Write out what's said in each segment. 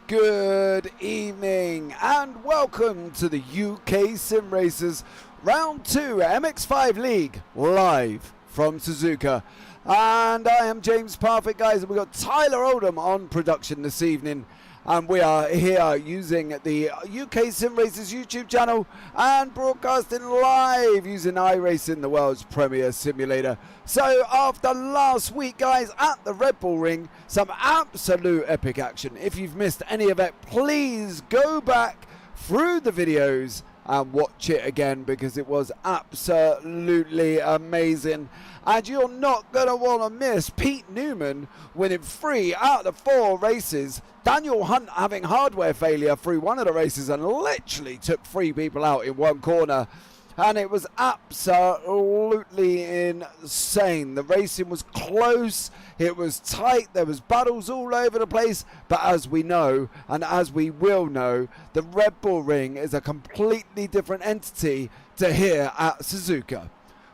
Good evening and welcome to the UK SimRacers Round 2 Mx5 League live from Suzuka. And I am James Parfitt, guys, and we've got Tyler Oldham on production this evening. And we are here using the UK SimRacers YouTube channel and broadcasting live using iRacing, the world's premier simulator. So after last week, guys, at the Red Bull Ring, some absolute epic action. If you've missed any of it, please go back through the videos and watch it again because it was absolutely amazing. And you're not going to want to miss Pete Newman winning 3 out of 4 races. Daniel Hunt having hardware failure through one of the races and literally took 3 people out in one corner. And it was absolutely insane. The racing was close, it was tight, there was battles all over the place. But as we know, and as we will know, the Red Bull Ring is a completely different entity to here at Suzuka.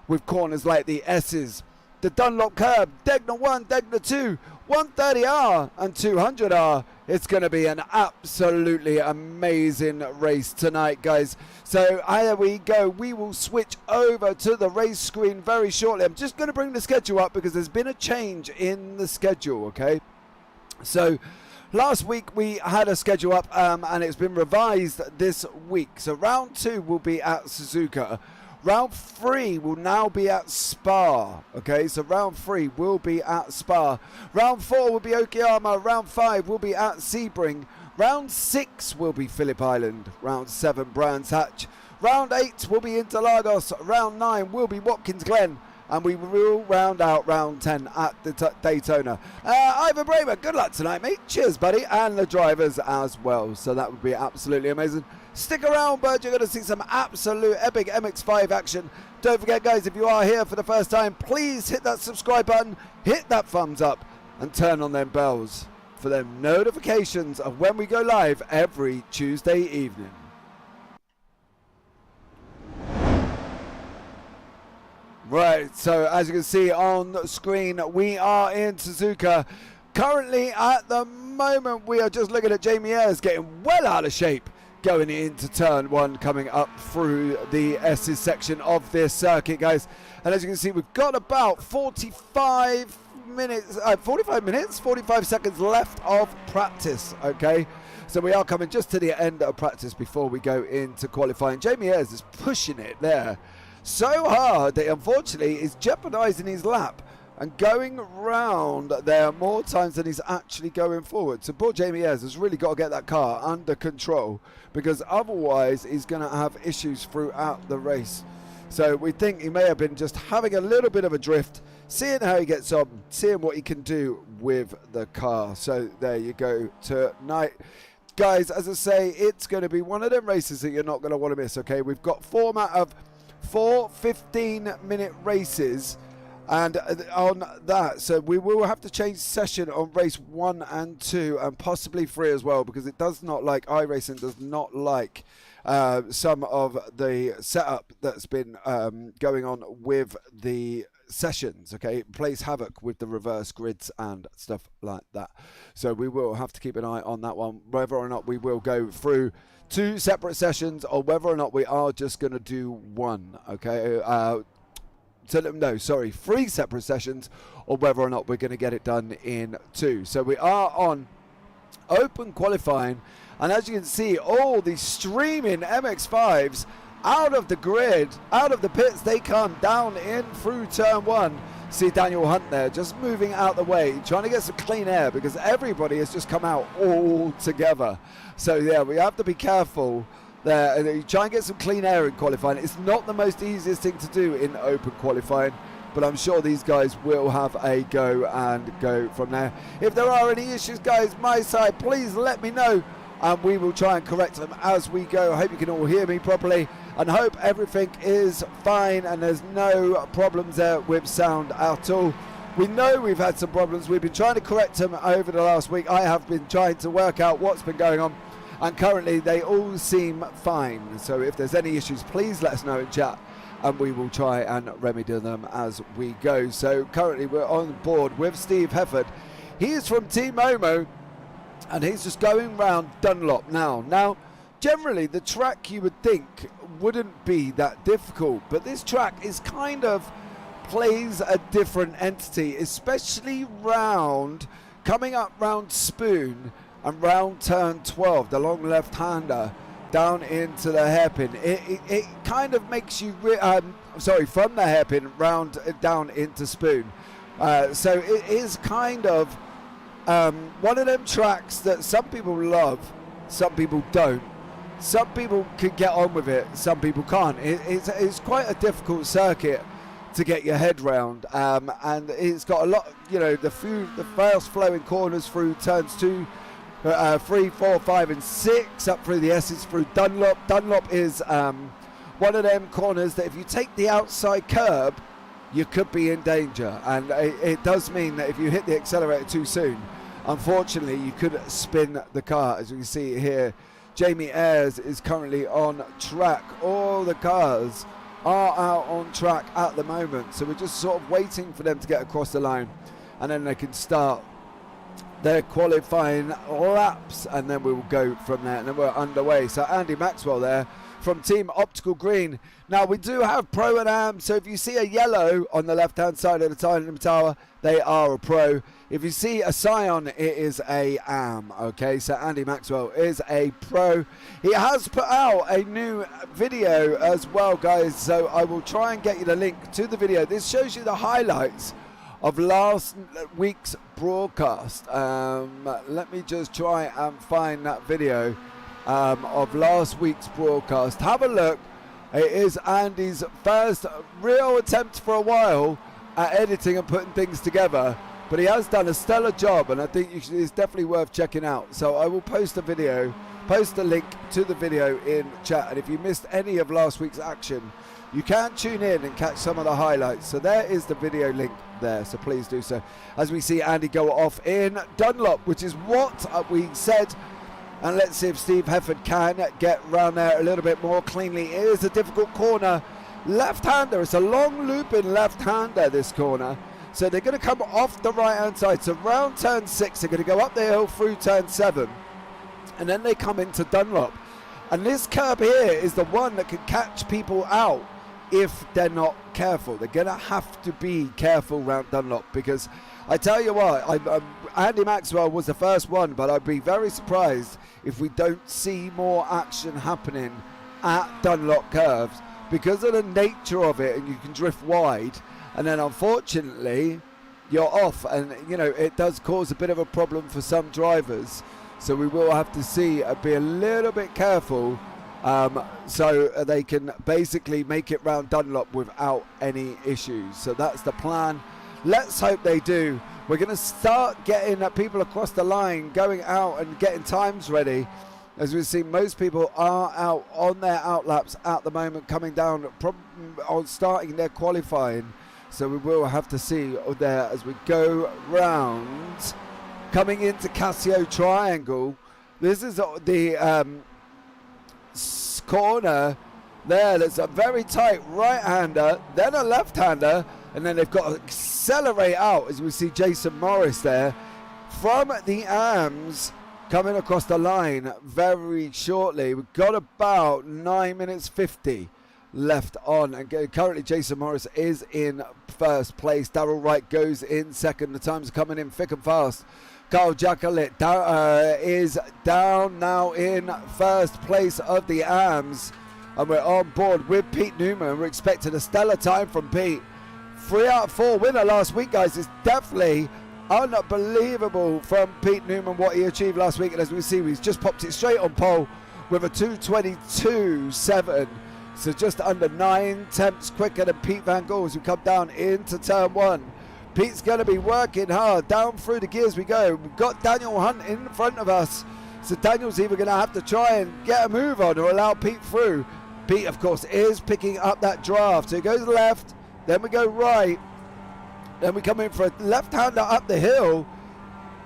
With corners like the S's, the Dunlop curb, Degner 1, Degner 2, 130R and 200R. It's going to be an absolutely amazing race tonight, guys. So here we go. We will switch over to the race screen very shortly. I'm just going to bring the schedule up because there's been a change in the schedule, okay? So last week we had a schedule up and it's been revised this week. So round 2 will be at Suzuka. Round 3 will now be at Spa, okay? So round 3 will be at Spa. Round 4 will be Okayama. Round 5 will be at Sebring. Round 6 will be Phillip Island. Round 7, Brands Hatch. Round 8 will be Interlagos. Round 9 will be Watkins Glen. And we will round out round 10 at the Daytona. Ivan Bramer, good luck tonight, mate. Cheers, buddy. And the drivers as well. So that would be absolutely amazing. Stick around, bud. You're going to see some absolute epic MX5 action. Don't forget, guys, if you are here for the first time, please hit that subscribe button, hit that thumbs up, and turn on them bells for them notifications of when we go live every Tuesday evening. Right, so as you can see on the screen, we are in Suzuka. Currently, at the moment, we are just looking at Jamie Ayres getting well out of shape going into turn 1, coming up through the S's section of this circuit, guys. And as you can see, we've got about 45 seconds left of practice, okay? So we are coming just to the end of practice before we go into qualifying. Jamie Ayres is pushing it there so hard that unfortunately is jeopardizing his lap and going round there more times than he's actually going forward. So poor Jamie Ayres has really got to get that car under control because otherwise he's going to have issues throughout the race. So we think he may have been just having a little bit of a drift, seeing how he gets on, seeing what he can do with the car. So there you go tonight. Guys, as I say, it's going to be one of them races that you're not going to want to miss, okay? We've got format of 4 15-minute races. And on that, so we will have to change session on race 1 and 2 and possibly 3 as well, because it does not like, iRacing does not like some of the setup that's been going on with the sessions, okay? It plays havoc with the reverse grids and stuff like that. So we will have to keep an eye on that one, whether or not we will go through 2 separate sessions or whether or not we are just going to do 1, okay? So no, sorry, 3 separate sessions, or whether or not we're going to get it done in 2. So we are on open qualifying, and as you can see, all these streaming MX5s out of the grid, out of the pits, they come down in through turn 1. See Daniel Hunt there, just moving out the way, trying to get some clean air because everybody has just come out all together. So yeah, we have to be careful there, and you try and get some clean air in qualifying. It's not the most easiest thing to do in open qualifying, but I'm sure these guys will have a go and go from there. If there are any issues, guys, my side, please let me know and we will try and correct them as we go. I hope you can all hear me properly and hope everything is fine and there's no problems there with sound at all. We know we've had some problems. We've been trying to correct them over the last week. I have been trying to work out what's been going on, and currently they all seem fine. So if there's any issues, please let us know in chat and we will try and remedy them as we go. So currently we're on board with Steve Hefford. He is from Team Momo. and he's just going round Dunlop now. Generally, the track you would think wouldn't be that difficult, but this track is kind of plays a different entity, especially coming up round Spoon and round turn 12, the long left-hander down into the hairpin. It kind of makes you from the hairpin round down into Spoon. So it is kind of one of them tracks that some people love, some people don't. Some people can get on with it, some people can't. It's quite a difficult circuit to get your head round, and it's got a lot, the fast flowing corners through turns 2, 3, 4, 5 and 6 up through the S's through Dunlop. Dunlop is one of them corners that if you take the outside curb, you could be in danger, and it does mean that if you hit the accelerator too soon, unfortunately you could spin the car. As we can see here, Jamie Ayres is currently on track. All the cars are out on track at the moment, so we're just sort of waiting for them to get across the line, and then they can start their qualifying laps, and then we will go from there, and then we're underway. So Andy Maxwell there from Team Optical Green. Now we do have Pro and Am, so if you see a yellow on the left hand side of the time tower, they are a Pro. If you see a Scion, it is a Am. Okay, so Andy Maxwell is a Pro. He has put out a new video as well, guys, so I will try and get you the link to the video. This shows you the highlights of last week's broadcast. Let me just try and find that video of last week's broadcast. Have a look. It is Andy's first real attempt for a while at editing and putting things together, but he has done a stellar job, and I think it's definitely worth checking out. So I will post a link to the video in chat, and if you missed any of last week's action, you can tune in and catch some of the highlights. So there is the video link there, so please do so. As we see Andy go off in Dunlop, which is what we said. And let's see if Steve Hefford can get round there a little bit more cleanly. It is a difficult corner. Left-hander, it's a long looping left-hander, this corner. So they're going to come off the right-hand side. So round turn 6, they're going to go up the hill through turn 7. And then they come into Dunlop. And this curb here is the one that can catch people out if they're not careful. They're going to have to be careful round Dunlop, because I tell you what, Andy Maxwell was the first one, but I'd be very surprised if we don't see more action happening at Dunlop curves because of the nature of it, and you can drift wide, and then unfortunately you're off, and it does cause a bit of a problem for some drivers. So we will have to be a little bit careful, so they can basically make it round Dunlop without any issues. So that's the plan. Let's hope they do. We're going to start getting people across the line, going out and getting times ready. As we see, most people are out on their outlaps at the moment, coming down on starting their qualifying. So we will have to see there as we go round. Coming into Casio Triangle, this is the corner there. That's a very tight right-hander, then a left-hander, and then they've got to accelerate out, as we see Jason Morris there from the AMs coming across the line very shortly. We've got about 9 minutes 50 left on, and currently Jason Morris is in first place. Darrell Wright goes in second. The times are coming in thick and fast. Carl Jacqueline is down now in first place of the AMs, and we're on board with Pete Newman. We're expecting a stellar time from Pete. 3 out of 4 winner last week, guys. It's definitely unbelievable from Pete Newman what he achieved last week, and as we see, he's just popped it straight on pole with a 2:22.7, so just under 9 tenths quicker than Pete Van Gool as we come down into turn 1. Pete's going to be working hard down through the gears we go. We've got Daniel Hunt in front of us, so Daniel's either going to have to try and get a move on or allow Pete through. Pete, of course, is picking up that draft, so he goes left, then we go right, then we come in for a left-hander up the hill.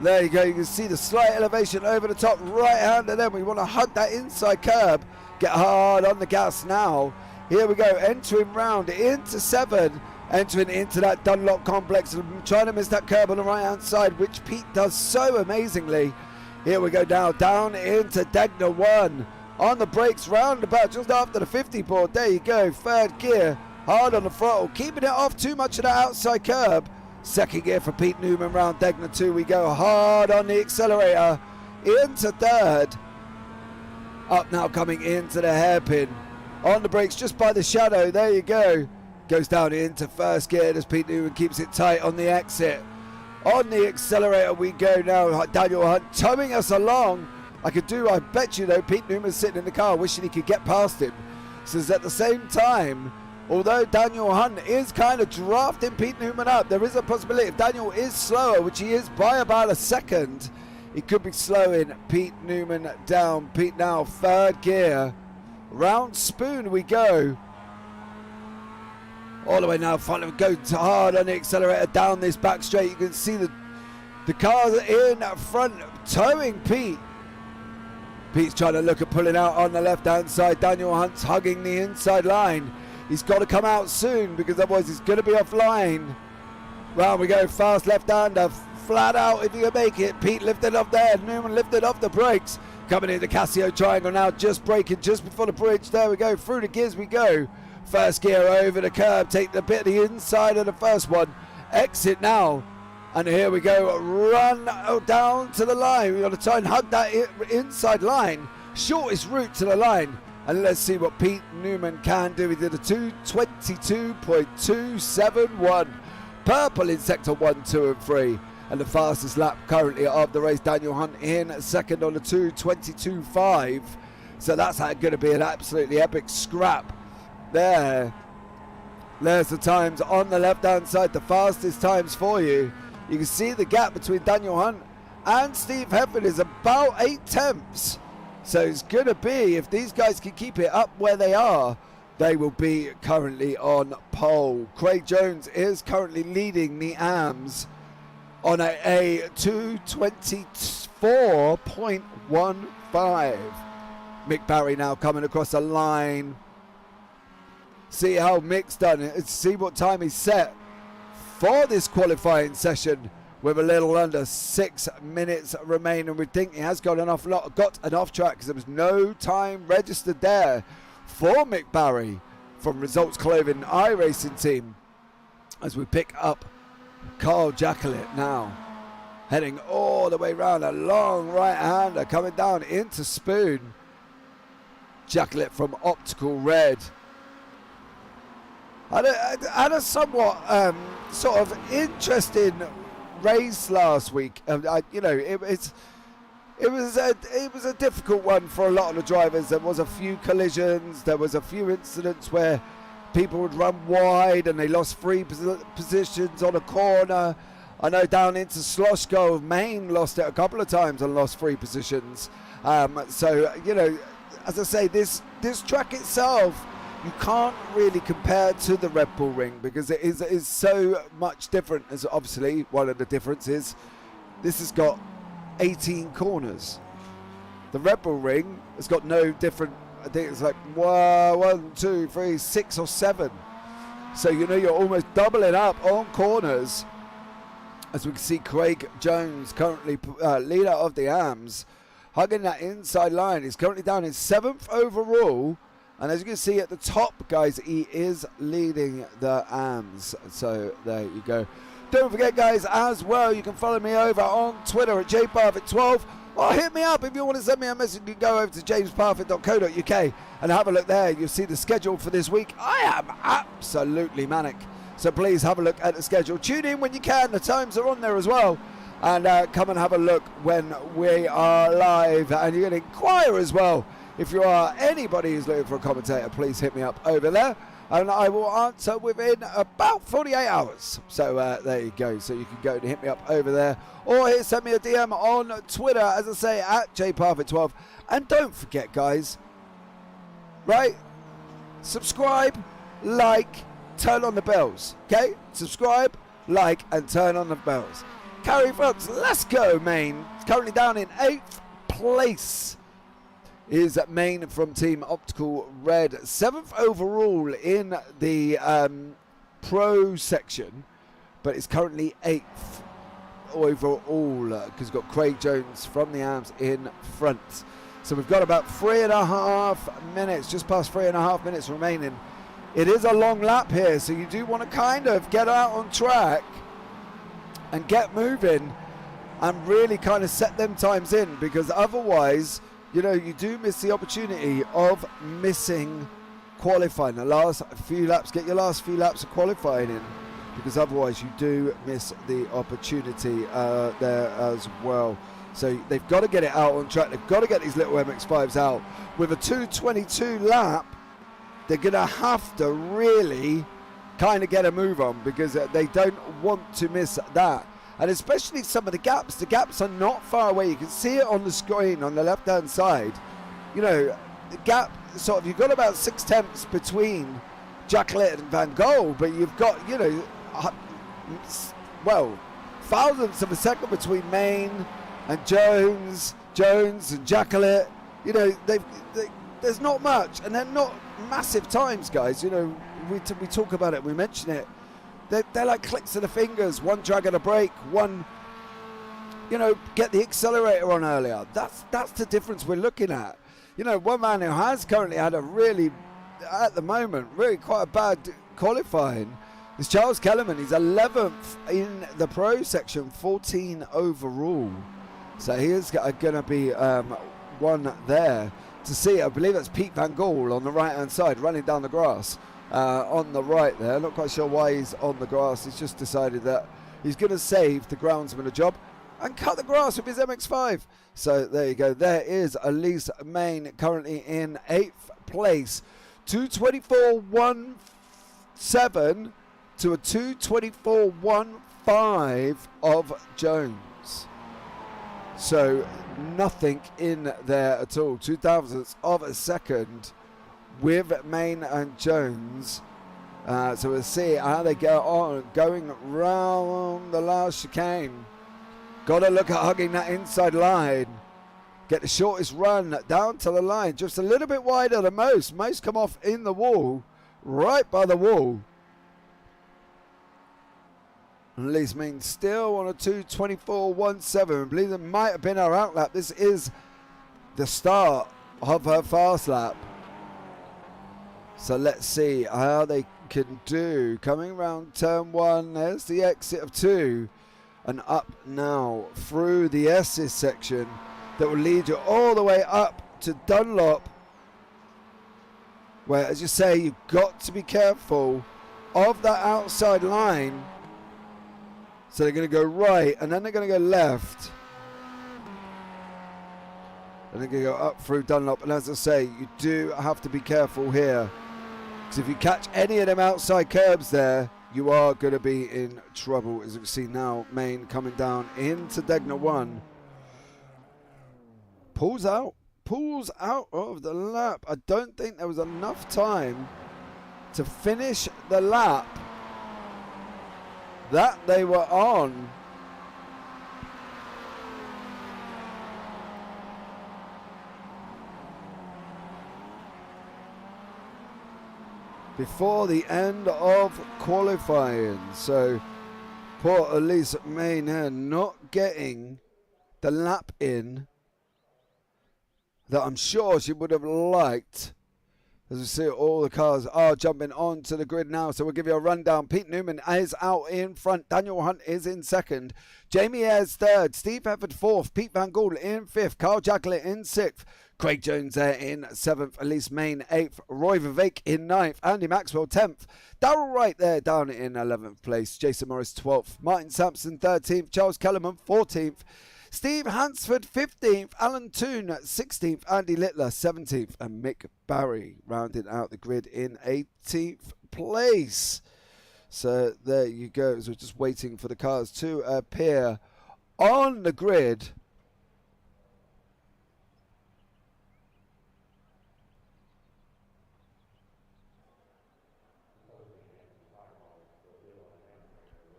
There you go, you can see the slight elevation over the top, right-hander. Then we want to hunt that inside curb, get hard on the gas now. Here we go, entering round into 7, entering into that Dunlop complex, and trying to miss that curb on the right-hand side, which Pete does so amazingly. Here we go now, down into Degner 1. On the brakes, roundabout just after the 50 board. There you go, third gear, hard on the throttle, keeping it off too much of the outside curb. Second gear for Pete Newman, round Degner 2. We go hard on the accelerator, into third. Up now, coming into the hairpin. On the brakes, just by the shadow, there you go. Goes down into first gear as Pete Newman keeps it tight on the exit. On the accelerator we go now. Daniel Hunt towing us along. I bet you though, Pete Newman's sitting in the car wishing he could get past him. So at the same time, although Daniel Hunt is kind of drafting Pete Newman up, there is a possibility if Daniel is slower, which he is by about a second, he could be slowing Pete Newman down. Pete now third gear. Round Spoon we go. All the way now, finally go hard on the accelerator down this back straight. You can see the cars in front towing Pete. Pete's trying to look at pulling out on the left-hand side. Daniel Hunt's hugging the inside line. He's got to come out soon because otherwise he's going to be offline. Round we go, fast left-hander, flat out if you can make it. Pete lifted off there, Newman lifted off the brakes. Coming into Casio triangle now, just braking just before the bridge. There we go, through the gears we go. First gear over the curb, take the bit of the inside of the first one. Exit now. And here we go, run down to the line. We've got to try and hug that inside line. Shortest route to the line. And let's see what Pete Newman can do. He did a 2:22.271. Purple in sector 1, 2 and 3. And the fastest lap currently of the race, Daniel Hunt in second on the 2:22.5. So that's going to be an absolutely epic scrap. There's the times on the left hand side, the fastest times for you. You can see the gap between Daniel Hunt and Steve Hefford is about 8 tenths. So it's going to be, if these guys can keep it up where they are, they will be currently on pole. Craig Jones is currently leading the AMS on a 2:24.15. Mick Barry now coming across the line. See how Mick's done it. See what time he's set for this qualifying session with a little under 6 minutes remaining. We think he has got an off track because there was no time registered there for Mick Barry from Results Clothing iRacing team. As we pick up Carl Jacqueline now, heading all the way around, a long right-hander coming down into Spoon. Jacqueline from Optical Red. I had a somewhat sort of interesting race last week. It was a difficult one for a lot of the drivers. There was a few collisions. There was a few incidents where people would run wide and they lost free positions on a corner. I know down into Sloshko, Maine lost it a couple of times and lost free positions. So as I say, this track itself, you can't really compare to the Red Bull Ring because it is so much different. As obviously one of the differences, this has got 18 corners. The Red Bull Ring has got no different. I think it's like 1, 2, 3, 6 or 7. So you're almost doubling up on corners. As we can see, Craig Jones, currently leader of the AMS, hugging that inside line. He's currently down in 7th overall. And as you can see at the top, guys, he is leading the AMS. So there you go. Don't forget, guys, as well, you can follow me over on Twitter at JamesParfitt12. Or hit me up if you want to send me a message. You can go over to JamesParfitt.co.uk and have a look there. You'll see the schedule for this week. I am absolutely manic. So please have a look at the schedule. Tune in when you can. The times are on there as well. And come and have a look when we are live. And you can inquire as well. If you are anybody who's looking for a commentator, please hit me up over there. And I will answer within about 48 hours. So there you go. So you can go and hit me up over there. Or send me a DM on Twitter, as I say, at JParfitt12. And don't forget, guys, right? Subscribe, like, turn on the bells. Okay? Subscribe, like, and turn on the bells. Carry Fox, let's go, Maine. It's currently down in 8th place. Is Maine from Team Optical Red. 7th overall in the Pro section, but is currently 8th overall because we've got Craig Jones from the AMS in front. So we've got about 3.5 minutes, just past 3.5 minutes remaining. It is a long lap here, so you do want to kind of get out on track and get moving and really kind of set them times in, because otherwise, you know, you do miss the opportunity of missing qualifying. The last few laps, get your last few laps of qualifying in, because otherwise you do miss the opportunity there as well. So they've got to get it out on track. They've got to get these little MX5s out. With a 2:22 lap, they're going to have to really kind of get a move on, because they don't want to miss that. And especially some of the gaps are not far away. You can see it on the screen on the left hand side. You know, the gap sort of, you've got about 6 tenths between Jacqueline and Van Gogh, but you've got, you know, well, thousandths of a second between Main and Jones and Jacqueline. You know, there's not much, and they're not massive times, guys. You know, we talk about it, we mention it. They're like clicks of the fingers, one drag of the brake, one, you know, get the accelerator on earlier. That's the difference we're looking at. You know, one man who has currently had a really, at the moment, really quite a bad qualifying is Charles Kellerman. He's 11th in the pro section, 14 overall. So he is going to be one there to see. I believe that's Pete Van Gaal on the right-hand side, running down the grass. On the right there, not quite sure why he's on the grass. He's just decided that he's going to save the groundsman a job and cut the grass with his MX5. So there you go. There is Elise Main currently in 8th place. 2:24.17 to a 2:24.15 of Jones. So nothing in there at all. 2 thousandths of a second with Main and Jones. So we'll see how they go on going round the last chicane. Got to look at hugging that inside line. Get the shortest run down to the line. Just a little bit wider than most. Most come off in the wall, right by the wall. At least Main still on a 2:24.17. I believe there might have been her outlap. This is the start of her fast lap. So let's see how they can do. Coming around turn 1, there's the exit of 2. And up now through the S's section that will lead you all the way up to Dunlop. Where, as you say, you've got to be careful of that outside line. So they're going to go right, and then they're going to go left. And they're going to go up through Dunlop. And as I say, you do have to be careful here. Because if you catch any of them outside curbs there, you are going to be in trouble. As you can see now, Main coming down into Degner 1. Pulls out of the lap. I don't think there was enough time to finish the lap that they were on. Before the end of qualifying. So poor Elise Main here not getting the lap in that I'm sure she would have liked. As we see, all the cars are jumping onto the grid now, so we'll give you a rundown. Pete Newman is out in front. Daniel Hunt is in second. Jamie Ayres third. Steve Hefford fourth. Pete Van Gaal in fifth. Carl Jacqueline in sixth. Craig Jones there in 7th, Elise Main 8th, Roy Vivek in 9th, Andy Maxwell 10th, Darrell Wright there down in 11th place, Jason Morris 12th, Martin Sampson 13th, Charles Kellerman 14th, Steve Hansford 15th, Alan Toon 16th, Andy Littler 17th, and Mick Barry rounding out the grid in 18th place. So there you go. So we're just waiting for the cars to appear on the grid.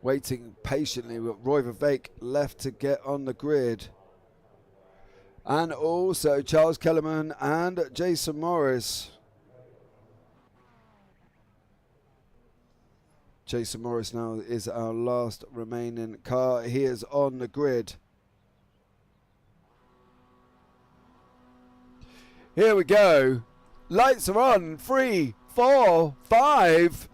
Waiting patiently with Roy Vivek left to get on the grid. And also Charles Kellerman and Jason Morris. Jason Morris now is our last remaining car. He is on the grid. Here we go. Lights are on. 3, 4, 5.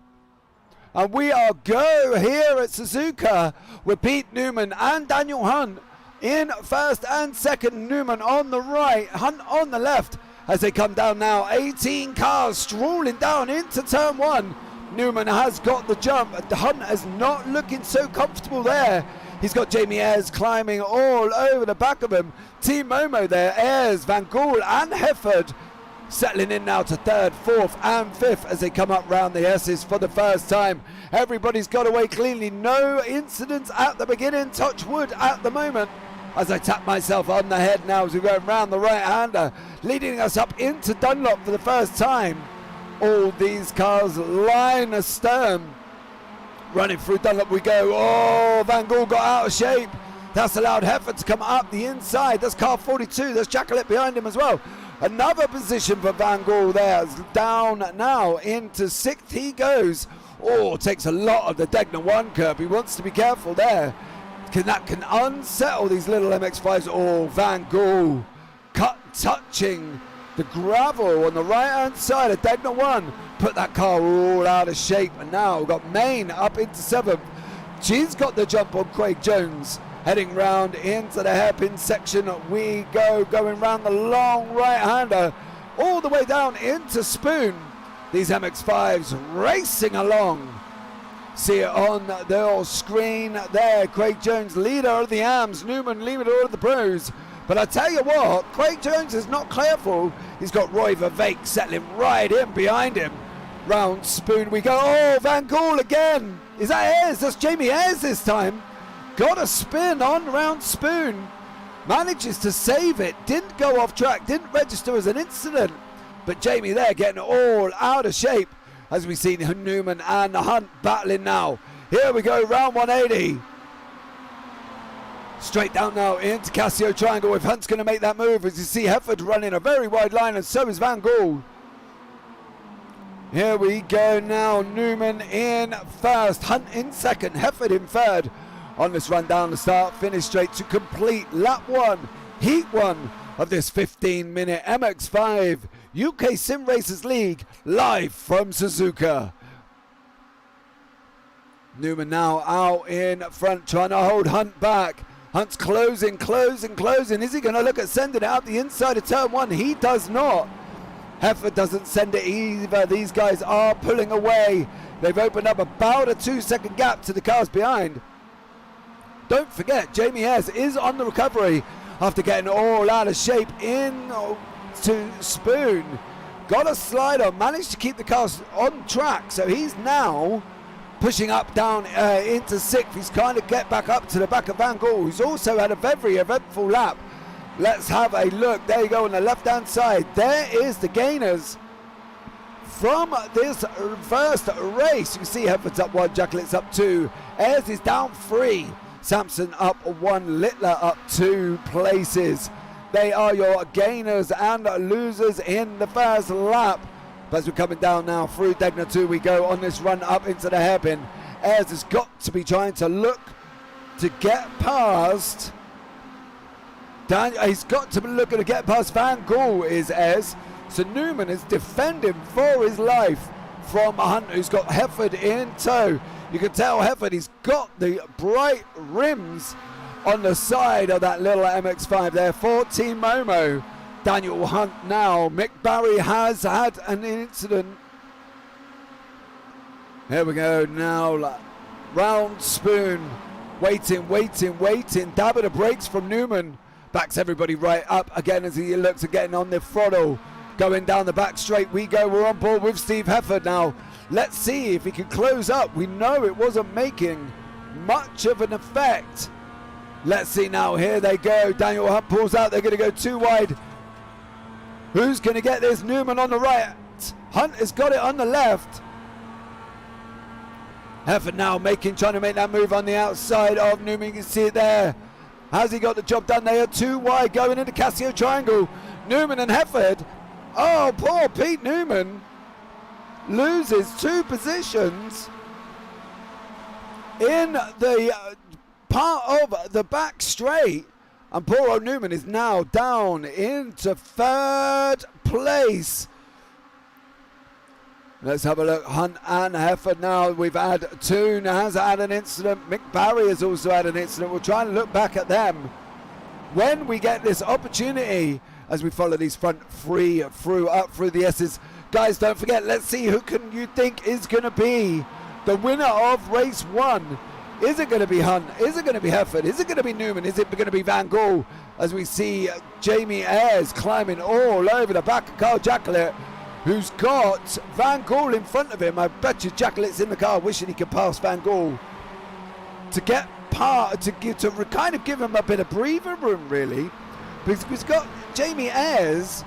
And we are go here at Suzuka with Pete Newman and Daniel Hunt in first and second. Newman on the right, Hunt on the left as they come down now. 18 cars strolling down into turn 1. Newman has got the jump. Hunt is not looking so comfortable there. He's got Jamie Ayres climbing all over the back of him. Team Momo there, Ayres, Van Gool and Hefford settling in now to third, fourth and fifth as they come up round the S's for the first time. Everybody's got away cleanly. No incidents at the beginning. Touch wood at the moment. As I tap myself on the head now as we go round the right-hander, leading us up into Dunlop for the first time. All these cars line astern. Running through Dunlop we go. Oh, Van Gool got out of shape. That's allowed Hefford to come up the inside. That's car 42. There's Jacqueline behind him as well. Another position for Van Gool there. Down now into sixth he goes. Oh, takes a lot of the Degner 1 curb. He wants to be careful there. That can unsettle these little MX5s. Oh, Van Gool touching the gravel on the right hand side of Degner 1. Put that car all out of shape. And now we've got Main up into 7th. She's got the jump on Craig Jones. Heading round into the hairpin section we go, going round the long right-hander all the way down into Spoon. These MX-5s racing along. See it on the screen there. Craig Jones, leader of the AMs. Newman, leader of the pros. But I tell you what, Craig Jones is not careful. He's got Roy Vervaeke settling right in behind him. Round Spoon we go. Oh, Van Gool again. Is that Ayres? That's Jamie Ayres this time. Got a spin on round Spoon. Manages to save it. Didn't go off track. Didn't register as an incident. But Jamie there getting all out of shape as we see Newman and Hunt battling now. Here we go, round 180. Straight down now into Casio Triangle. If Hunt's going to make that move, as you see Hefford running a very wide line, and so is Van Gool. Here we go now. Newman in first. Hunt in second. Hefford in third. On this run down the start, finish straight to complete lap 1, heat 1 of this 15-minute MX5 UK Sim Racers League live from Suzuka. Newman now out in front, trying to hold Hunt back. Hunt's closing. Is he going to look at sending it out the inside of turn 1? He does not. Hefford doesn't send it either. These guys are pulling away. They've opened up about a 2-second gap to the cars behind. Don't forget, Jamie Ayres is on the recovery after getting all out of shape in to Spoon. Got a slider, managed to keep the cars on track, so he's now pushing up down into 6th. He's trying to get back up to the back of Van Gool, who's also had a very eventful lap. Let's have a look. There you go on the left-hand side. There is the gainers from this first race. You can see Hefford's up 1, Jacquelin's up 2. Ayres is down 3. Sampson up 1, Littler up 2 places. They are your gainers and losers in the first lap. But as we're coming down now through Degner 2, we go on this run up into the hairpin. Ayres has got to be trying to look to get past. He's got to be looking to get past Van Gool is Ayres. So Newman is defending for his life from Hunt, who's got Hefford in tow. You can tell Hefford, he's got the bright rims on the side of that little MX5 there for Team Momo. Daniel Hunt now. Mick Barry has had an incident. Here we go now. Round Spoon. Waiting. Dab of the brakes from Newman. Backs everybody right up again as he looks at getting on the throttle. Going down the back straight we go. We're on board with Steve Hefford now. Let's see if he can close up. We know it wasn't making much of an effect. Let's see now. Here they go. Daniel Hunt pulls out. They're going to go too wide. Who's going to get this? Newman on the right. Hunt has got it on the left. Hefford now trying to make that move on the outside of Newman. You can see it there. Has he got the job done? They are too wide going into Casio Triangle. Newman and Hefford. Oh, poor Pete Newman loses 2 positions. in the part of the back straight. And poor old Newman is now down into third place. Let's have a look. Hunt and Hefford now. We've had Toon has had an incident. Mick Barry has also had an incident. We'll try and look back at them when we get this opportunity as we follow these front three through up through the S's. Guys, don't forget, let's see who can you think is going to be the winner of race 1. Is it going to be Hunt? Is it going to be Hefford? Is it going to be Newman? Is it going to be Van Gaal? As we see Jamie Ayres climbing all over the back of Carl Jacquelet, who's got Van Gaal in front of him. I bet you Jacquelet's in the car wishing he could pass Van Gaal to get to kind of give him a bit of breathing room, really, because we've got Jamie Ayres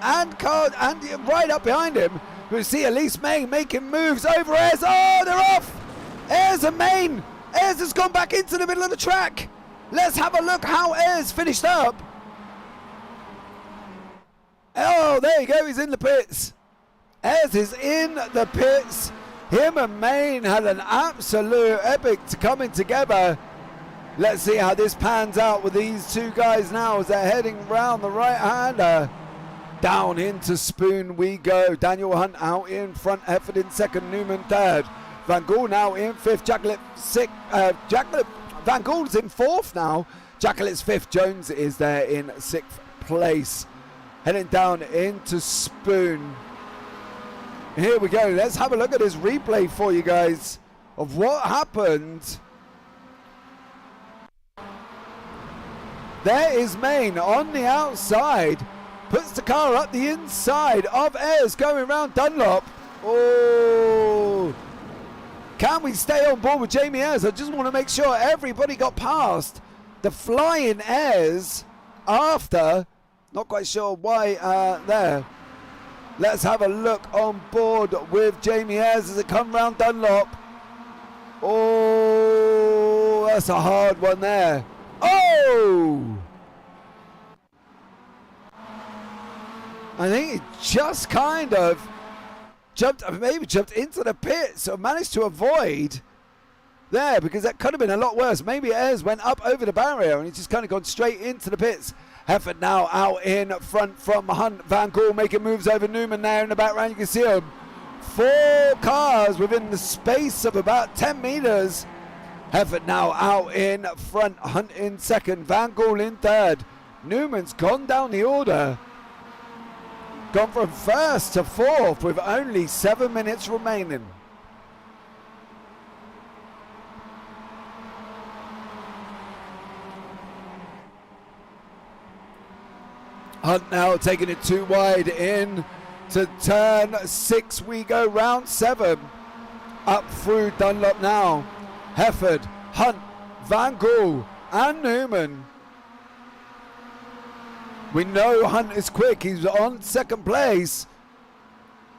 and Carl, and right up behind him we see Elise May making moves over Ayres. Oh, they're off. Ayres and Main. Ayres has gone back into the middle of the track. Let's have a look how Ayres finished up. Oh, there you go. He's in the pits. Ayres is in the pits. Him and Main had an absolute epic coming together. Let's see how this pans out with these two guys now as they're heading round the right-hander. Down into Spoon we go. Daniel Hunt out in front. Hefford in second. Newman third. Van Gaal now in fifth. Jacquelet sixth. Van Gaal's in fourth now. Jacquelet's fifth. Jones is there in sixth place. Heading down into Spoon. Here we go. Let's have a look at this replay for you guys of what happened. There is Main on the outside. Puts the car up the inside of Ayres going around Dunlop. Oh. Can we stay on board with Jamie Ayres? I just want to make sure everybody got past the flying Ayres after. Not quite sure why there. Let's have a look on board with Jamie Ayres as it come round Dunlop. Oh, that's a hard one there. Oh! I think he just kind of maybe jumped into the pits or managed to avoid there, because that could have been a lot worse. Maybe Ayres went up over the barrier and he's just kind of gone straight into the pits. Hefford now out in front from Hunt. Van Gaal making moves over Newman there in the background. You can see him. 4 cars within the space of about 10 meters. Hefford now out in front. Hunt in second. Van Gaal in third. Newman's gone down the order. Gone from first to fourth with only 7 minutes remaining. Hunt now taking it too wide in to turn 6. We go round 7. Up through Dunlop now. Hefford, Hunt, Van Gaal and Newman. We know Hunt is quick. He's on second place.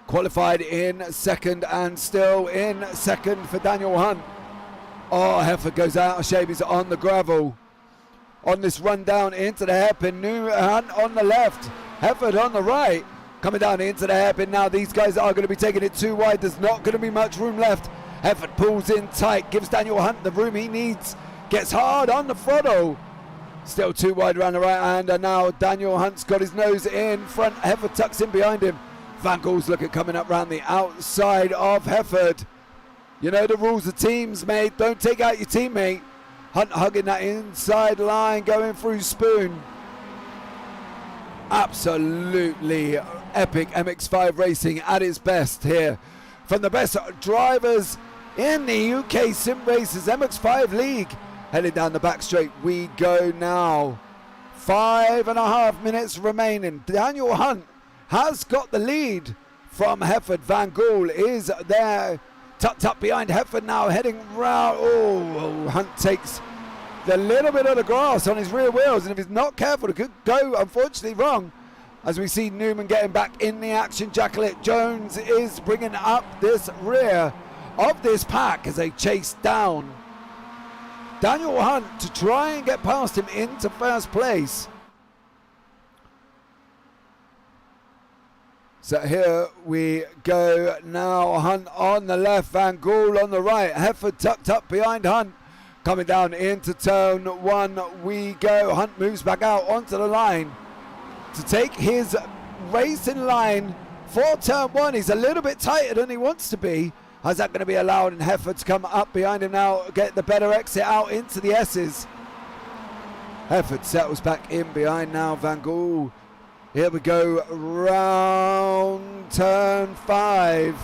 Qualified in second and still in second for Daniel Hunt. Oh, Hefford goes out of shape. He's on the gravel. On this run down into the hairpin. Hunt on the left. Hefford on the right. Coming down into the hairpin now. These guys are going to be taking it too wide. There's not going to be much room left. Hefford pulls in tight. Gives Daniel Hunt the room he needs. Gets hard on the throttle. Still too wide around the right hand, and now Daniel Hunt's got his nose in front. Hefford tucks in behind him. Van Gaal's looking coming up round the outside of Hefford. You know the rules of teams, mate. Don't take out your teammate. Hunt hugging that inside line, going through Spoon. Absolutely epic MX5 racing at its best here. From the best drivers in the UK SimRacers MX5 League. Heading down the back straight we go now. 5.5 minutes remaining. Daniel Hunt has got the lead from Hefford. Van Gaal is there, tucked up behind Hefford now, heading round. Oh, Hunt takes the little bit of the grass on his rear wheels, and if he's not careful, it could go, unfortunately, wrong. As we see Newman getting back in the action. Jacquelet Jones is bringing up this rear of this pack as they chase down Daniel Hunt to try and get past him into first place. So here we go now. Hunt on the left, Van Gool on the right. Hefford tucked up behind Hunt. Coming down into turn one we go. Hunt moves back out onto the line to take his racing line for turn one. He's a little bit tighter than he wants to be. How's that going to be allowed? And Hefford to come up behind him now, get the better exit out into the S's. Hefford settles back in behind now Van Gool. Here we go, round turn 5.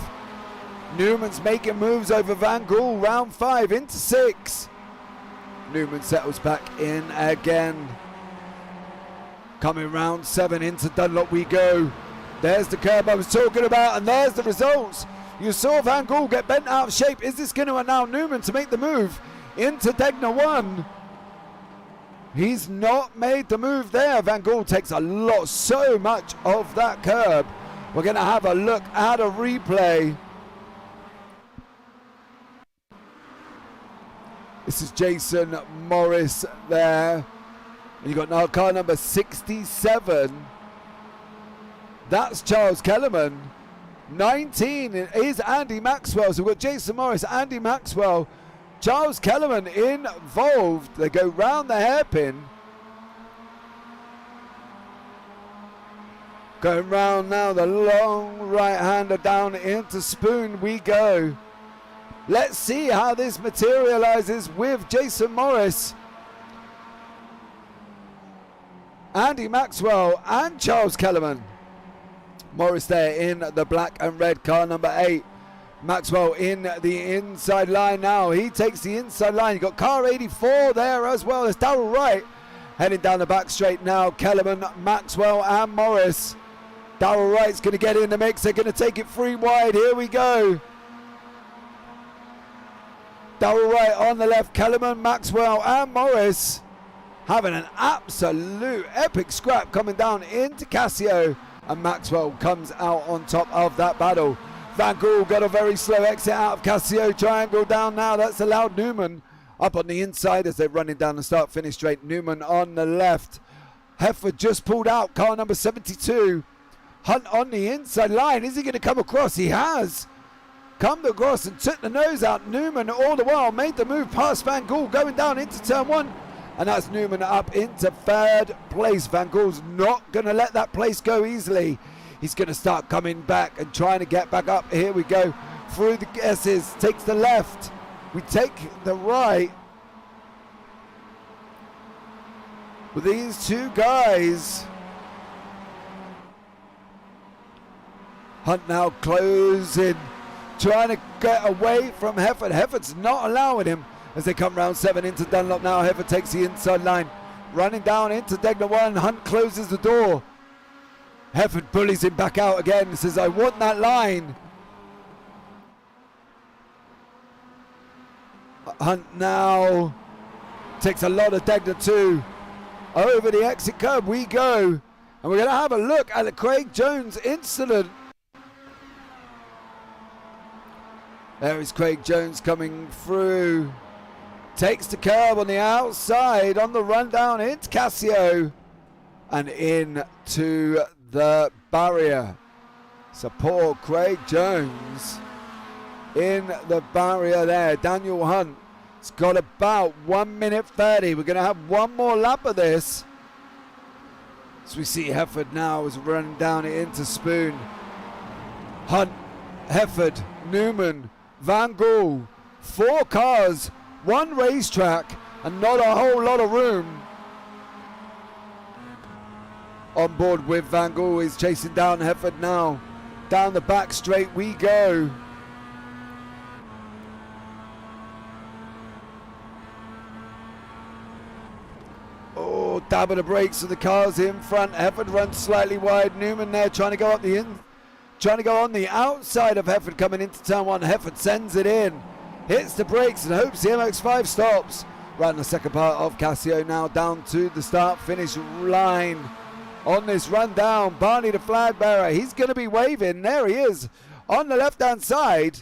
Newman's making moves over Van Gool, round 5 into 6. Newman settles back in again. Coming round 7 into Dunlop we go. There's the curb I was talking about, and there's the results. You saw Van Gool get bent out of shape. Is this going to allow Newman to make the move into Degner 1? He's not made the move there. Van Gool takes so much of that curb. We're going to have a look at a replay. This is Jason Morris there. And you got now car number 67. That's Charles Kellerman. 19 is Andy Maxwell. So we've got Jason Morris, Andy Maxwell, Charles Kellerman involved. They go round the hairpin. Going round now, the long right-hander down into Spoon we go. Let's see how this materializes with Jason Morris, Andy Maxwell and Charles Kellerman. Morris there in the black and red car number 8. Maxwell in the inside line now. He takes the inside line. You've got car 84 there as well. There's Darrell Wright heading down the back straight now. Kellerman, Maxwell and Morris. Darrell Wright's going to get in the mix. They're going to take it 3 wide. Here we go. Darrell Wright on the left. Kellerman, Maxwell and Morris having an absolute epic scrap coming down into Casio. And Maxwell comes out on top of that battle. Van Gool got a very slow exit out of Casio. Triangle down now. That's allowed Newman up on the inside as they're running down the start-finish straight. Newman on the left. Hefford just pulled out. Car number 72. Hunt on the inside line. Is he going to come across? He has come across and took the nose out. Newman all the while made the move past Van Gool going down into turn 1. And that's Newman up into 3rd place. Van Gool's not going to let that place go easily. He's going to start coming back and trying to get back up. Here we go through the S's. Takes the left. We take the right. With these two guys. Hunt now closing. Trying to get away from Hefford. Hefford's not allowing him as they come round 7 into Dunlop now. Hefford takes the inside line. Running down into Degner 1. Hunt closes the door. Hefford bullies him back out again. Says, I want that line. Hunt now takes a lot of Degner 2. Over the exit curb we go. And we're going to have a look at the Craig Jones incident. There is Craig Jones coming through. Takes the curb on the outside on the run down into Casio. And into the barrier. So poor Craig Jones in the barrier there. Daniel Hunt has got about 1 minute 30. We're going to have one more lap of this. As we see Hefford now is running down into Spoon. Hunt, Hefford, Newman, Van Gool. 4 cars, 1 racetrack, and not a whole lot of room. On board with Van Gool is chasing down Hefford now. Down the back straight we go. Oh, dab of the brakes of the cars in front. Hefford runs slightly wide. Newman there trying to go up the trying to go on the outside of Hefford coming into turn 1. Hefford sends it in. Hits the brakes and hopes the Mx5 stops. Right in the second part of Casio now down to the start-finish line. On this run down, Barney the flag bearer, he's going to be waving. There he is on the left-hand side.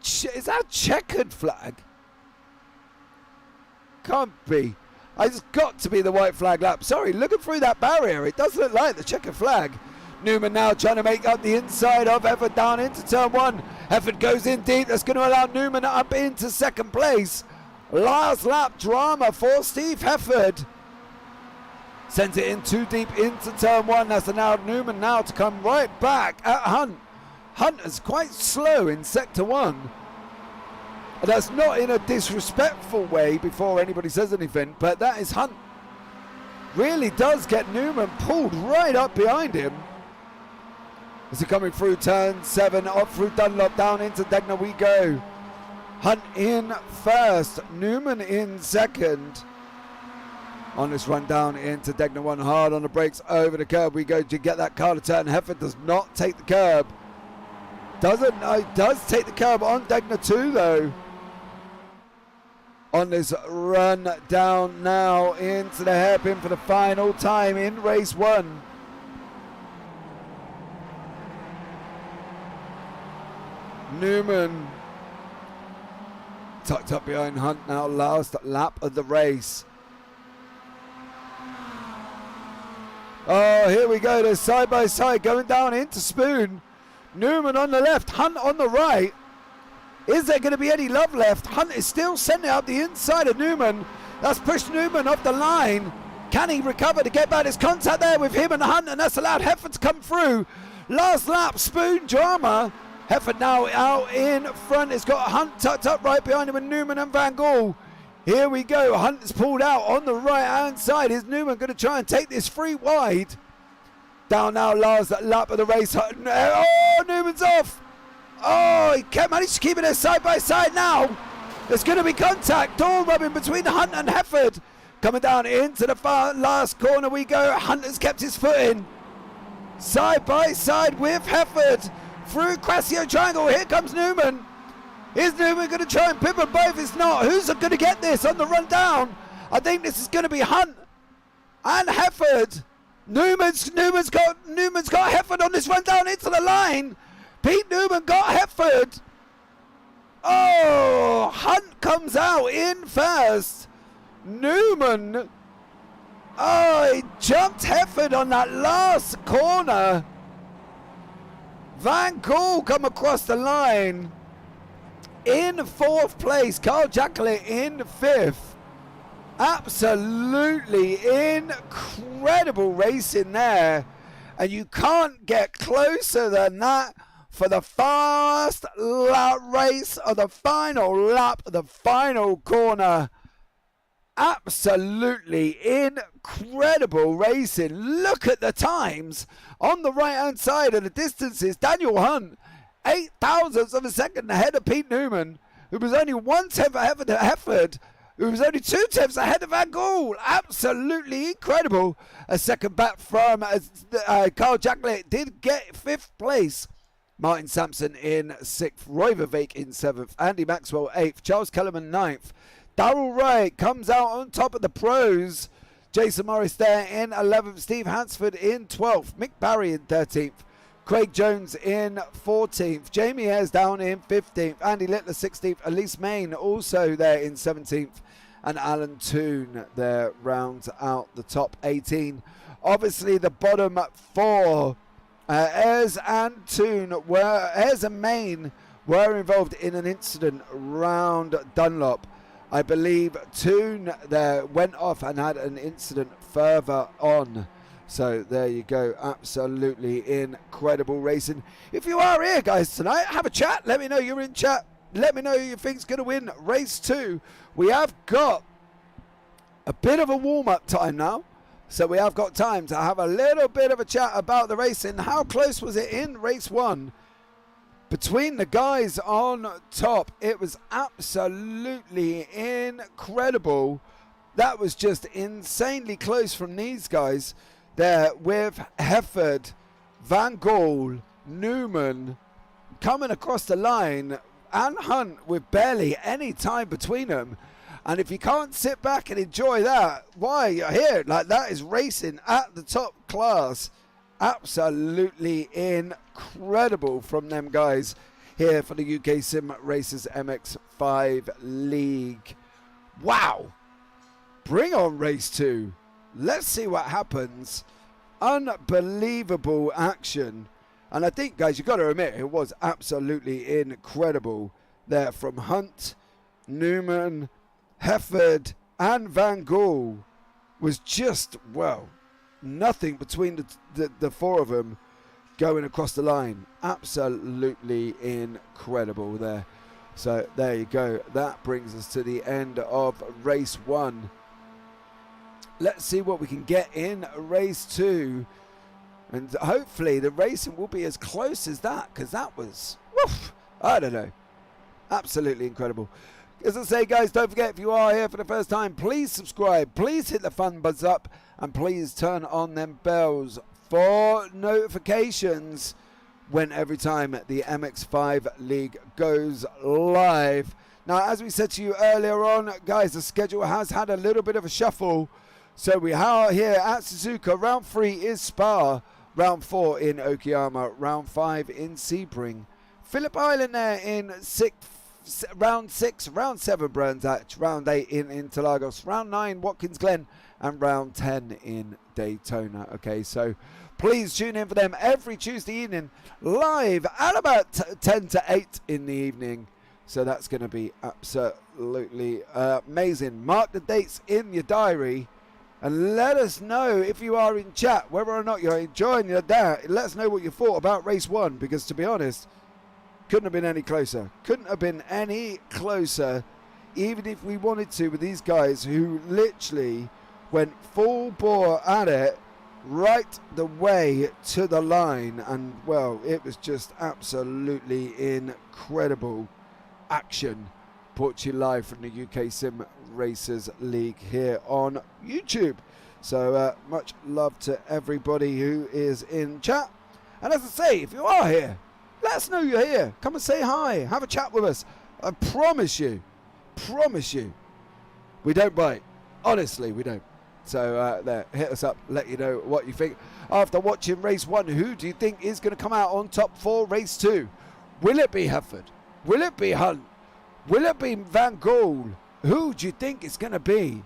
Is that a checkered flag? Can't be. It's got to be the white flag lap. Sorry, looking through that barrier, it does look like the checkered flag. Newman now trying to make up the inside of Hefford down into turn 1. Hefford goes in deep. That's going to allow Newman up into second place. Last lap drama for Steve Hefford. Sends it in too deep into turn 1. That's allowed Newman now to come right back at Hunt. Hunt is quite slow in sector 1. That's not in a disrespectful way before anybody says anything, but that is Hunt. Really does get Newman pulled right up behind him. As he coming through turn 7, up through Dunlop, down into Degner we go. Hunt in first, Newman in second. On this run down into Degner 1, hard on the brakes, over the curb we go to get that car to turn. Hefford does not take the curb. Does take the curb on Degner 2 though. On this run down now into the hairpin for the final time in race 1. Newman tucked up behind Hunt now, last lap of the race. Oh, here we go. They're side by side going down into Spoon. Newman on the left, Hunt on the right. Is there going to be any love left? Hunt is still sending out the inside of Newman. That's pushed Newman off the line. Can he recover to get back? There's contact there with him and Hunt, and that's allowed Hefford to come through. Last lap, Spoon drama. Hefford now out in front. It's got Hunt tucked up right behind him with Newman and Van Gaal. Here we go. Hunt is pulled out on the right-hand side. Is Newman going to try and take this free wide? Down now, last lap of the race. Oh, Newman's off. Oh, he can't manage to keep it there side by side now. There's going to be contact. Door rubbing between Hunt and Hefford. Coming down into the far last corner we go. Hunt has kept his foot in. Side by side with Hefford. Through Crasio Triangle. Here comes Newman. Is Newman going to try and pip them both? It's not. Who's going to get this on the run down? I think this is going to be Hunt and Hefford. Newman's got Hefford on this run down into the line. Pete Newman got Hefford. Oh, Hunt comes out in first. Newman. Oh, he jumped Hefford on that last corner. Van Gaal come across the line in fourth place. Carl Jacklett in fifth. Absolutely incredible racing there. And you can't get closer than that for the fast lap race of the final lap of the final corner. Absolutely incredible racing. Look at the times on the right hand side of the distances. Daniel Hunt 8 thousandths of a second ahead of Pete Newman, who was only 1 tenth ahead of Hefford, who was only 2 tenths ahead of Van Gaal. Absolutely incredible. A second back from Carl Jacklett did get 5th place. Martin Sampson in 6th, Roy Vivek in 7th, Andy Maxwell 8th, Charles Kellerman 9th. Darrell Wright comes out on top of the pros. Jason Morris there in 11th, Steve Hansford in 12th, Mick Barry in 13th, Craig Jones in 14th, Jamie Ayres down in 15th, Andy Littler 16th, Elise Main also there in 17th, and Alan Toon there rounds out the top 18. Obviously the bottom 4, Ayres and Main were involved in an incident round Dunlop. I believe Toon there went off and had an incident further on. So there you go. Absolutely incredible racing. If you are here, guys, tonight, have a chat. Let me know you're in chat. Let me know who you think's going to win race 2. We have got a bit of a warm-up time now. So we have got time to have a little bit of a chat about the racing. How close was it in race 1? Between the guys on top, it was absolutely incredible. That was just insanely close from these guys there with Hefford, Van Gaal, Newman coming across the line, and Hunt with barely any time between them. And if you can't sit back and enjoy that, why you're here? Like, that is racing at the top class. Absolutely incredible from them guys here for the UK SimRacers MX5 League. Wow. Bring on race 2. Let's see what happens. Unbelievable action. And I think, guys, you've got to admit, it was absolutely incredible there from Hunt, Newman, Hefford and Van Gaal. Was just, well, nothing between the four of them going across the line. Absolutely incredible there. So there you go. That brings us to the end of race 1. Let's see what we can get in race 2. And hopefully the racing will be as close as that, because that was, woof, I don't know, absolutely incredible. As I say, guys, don't forget, if you are here for the first time, please subscribe, please hit the fun buzz up, and please turn on them bells for notifications when every time the MX5 League goes live. Now, as we said to you earlier on, guys, the schedule has had a little bit of a shuffle. So we are here at Suzuka. Round 3 is Spa, round 4 in Okayama, round 5 in Sebring, Phillip Island there in round 6, round 7 Brands Hatch, round 8 in Interlagos, round 9 Watkins Glen, and round 10 in Daytona. Okay, so please tune in for them every Tuesday evening, live at about 10 to 8 in the evening. So that's going to be absolutely amazing. Mark the dates in your diary and let us know if you are in chat whether or not you're enjoying your day. Let us know what you thought about race 1, because to be honest, couldn't have been any closer. Couldn't have been any closer, even if we wanted to, with these guys who literally went full bore at it right the way to the line. And, well, it was just absolutely incredible action. Brought to you live from the UK Sim Racers League here on YouTube. So much love to everybody who is in chat. And as I say, if you are here, let us know you're here. Come and say hi. Have a chat with us. I promise you, we don't bite. Honestly, we don't. So there, hit us up. Let you know what you think. After watching race 1, who do you think is going to come out on top for race 2? Will it be Hefford? Will it be Hunt? Will it be Van Gaal? Who do you think it's going to be?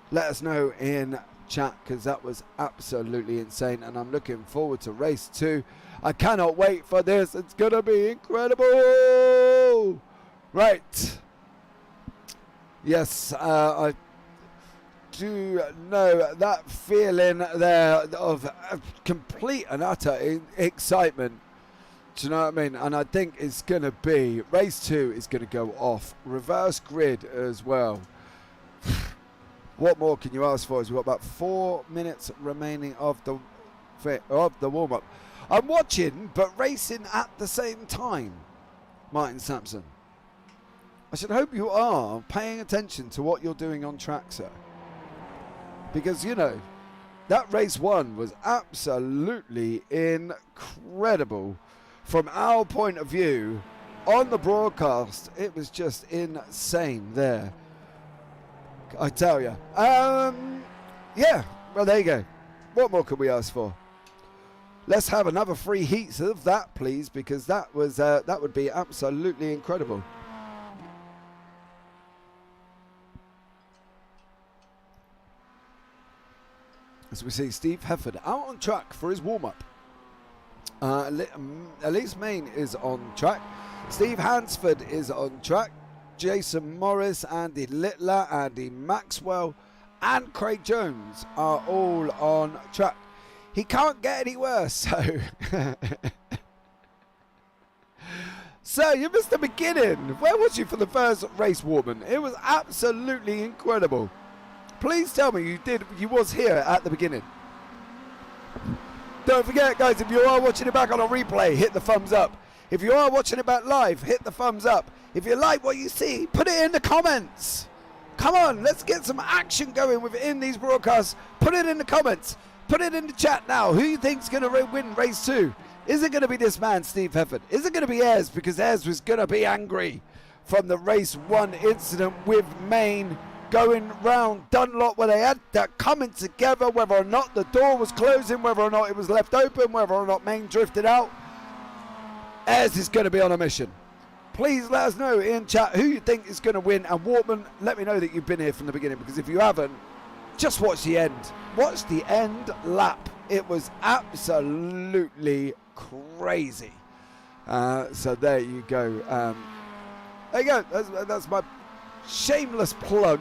Let us know in chat, because that was absolutely insane. And I'm looking forward to race 2. I cannot wait for this. It's going to be incredible. Right. Yes, I do know that feeling there of complete and utter excitement. Do you know what I mean? And I think it's going to be, race 2 is going to go off. Reverse grid as well. What more can you ask for? As we've got about 4 minutes remaining of the warm-up. I'm watching, but racing at the same time. Martin Sampson. I should hope you are paying attention to what you're doing on track, sir. Because, you know, that race 1 was absolutely incredible. From our point of view, on the broadcast, it was just insane there. I tell you. Yeah, well, there you go. What more could we ask for? Let's have another 3 heats of that, please, because that was that would be absolutely incredible. As we see Steve Hefford out on track for his warm-up. Elise Main is on track. Steve Hansford is on track. Jason Morris, Andy Littler, Andy Maxwell, and Craig Jones are all on track. He can't get any worse, so... So, you missed the beginning. Where was you for the first race, Warman? It was absolutely incredible. Please tell me you was here at the beginning. Don't forget, guys, if you are watching it back on a replay, hit the thumbs up. If you are watching it back live, hit the thumbs up. If you like what you see, put it in the comments. Come on, let's get some action going within these broadcasts. Put it in the comments. Put it in the chat now. Who you think's going to win race 2? Is it going to be this man, Steve Hefford? Is it going to be Ayres? Because Ayres was going to be angry from the race 1 incident with Maine going round Dunlop, where they had that coming together, whether or not the door was closing, whether or not it was left open, whether or not Maine drifted out. Ayres is going to be on a mission. Please let us know in chat who you think is going to win. And Wartman, let me know that you've been here from the beginning, because if you haven't, just watch the end. Watch the end lap. It was absolutely crazy. So there you go. There you go. That's my shameless plug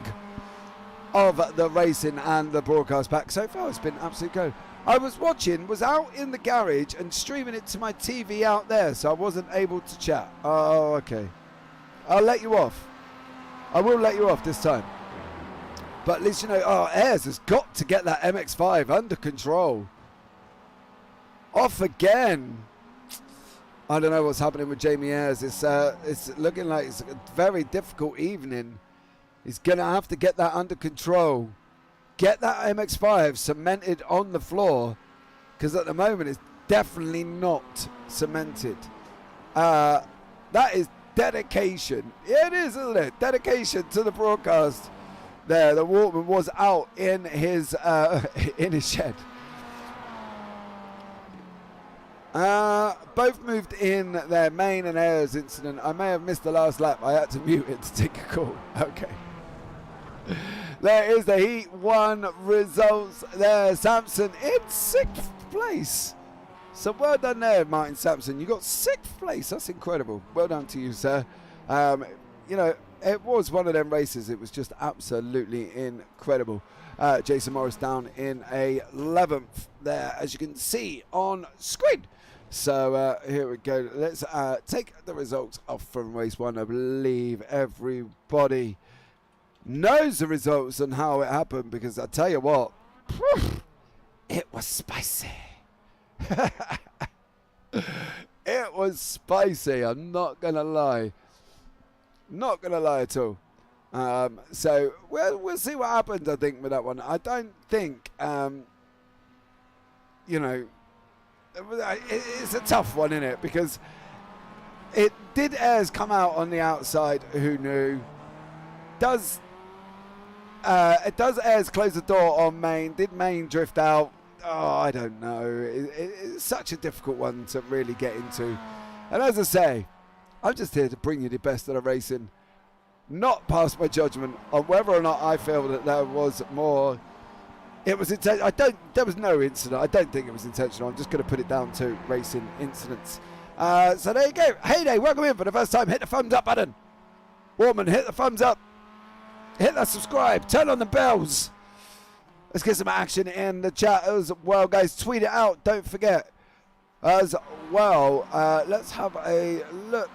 of the racing and the broadcast pack. So far, it's been absolute go. I was out in the garage and streaming it to my TV out there, so I wasn't able to chat. Oh, okay. I'll let you off. I will let you off this time. But at least you know, Ayres has got to get that Mx5 under control. Off again. I don't know what's happening with Jamie Ayres. It's looking like it's a very difficult evening. He's going to have to get that under control. Get that MX5 cemented on the floor. Because at the moment it's definitely not cemented. That is dedication. It is, isn't it? Dedication to the broadcast. There, the Walkman was out in his shed. Both moved in their main and Ayres incident. I may have missed the last lap. I had to mute it to take a call. Okay. There is the Heat 1 results there. Sampson in 6th place. So well done there, Martin Sampson. You got 6th place. That's incredible. Well done to you, sir. You know, it was one of them races. It was just absolutely incredible. Jason Morris down in 11th there, as you can see on screen. So here we go. Let's take the results off from race 1. I believe everybody knows the results and how it happened, because I tell you what, it was spicy. It was spicy. I'm not gonna lie. Not gonna lie at all. So we'll see what happens. I think with that one, I don't think you know, it's a tough one, isn't it? Because it did Ayres come out on the outside. Who knew? Does Ayres close the door on Main? Did Main drift out? Oh, I don't know. It's such a difficult one to really get into. And as I say, I'm just here to bring you the best of the racing, not pass my judgment on whether or not I feel that there was more. It was there was no incident. I don't think it was intentional. I'm just going to put it down to racing incidents. So there you go. Hey day, welcome in for the first time. Hit the thumbs up button. Warman, hit the thumbs up. Hit that subscribe. Turn on the bells. Let's get some action in the chat as well, guys. Tweet it out. Don't forget as well. Let's have a look.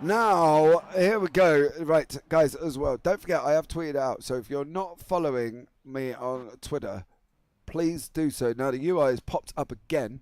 Now, here we go. Right, guys, as well. Don't forget, I have tweeted out. So if you're not following me on Twitter, please do so. Now, the UI has popped up again.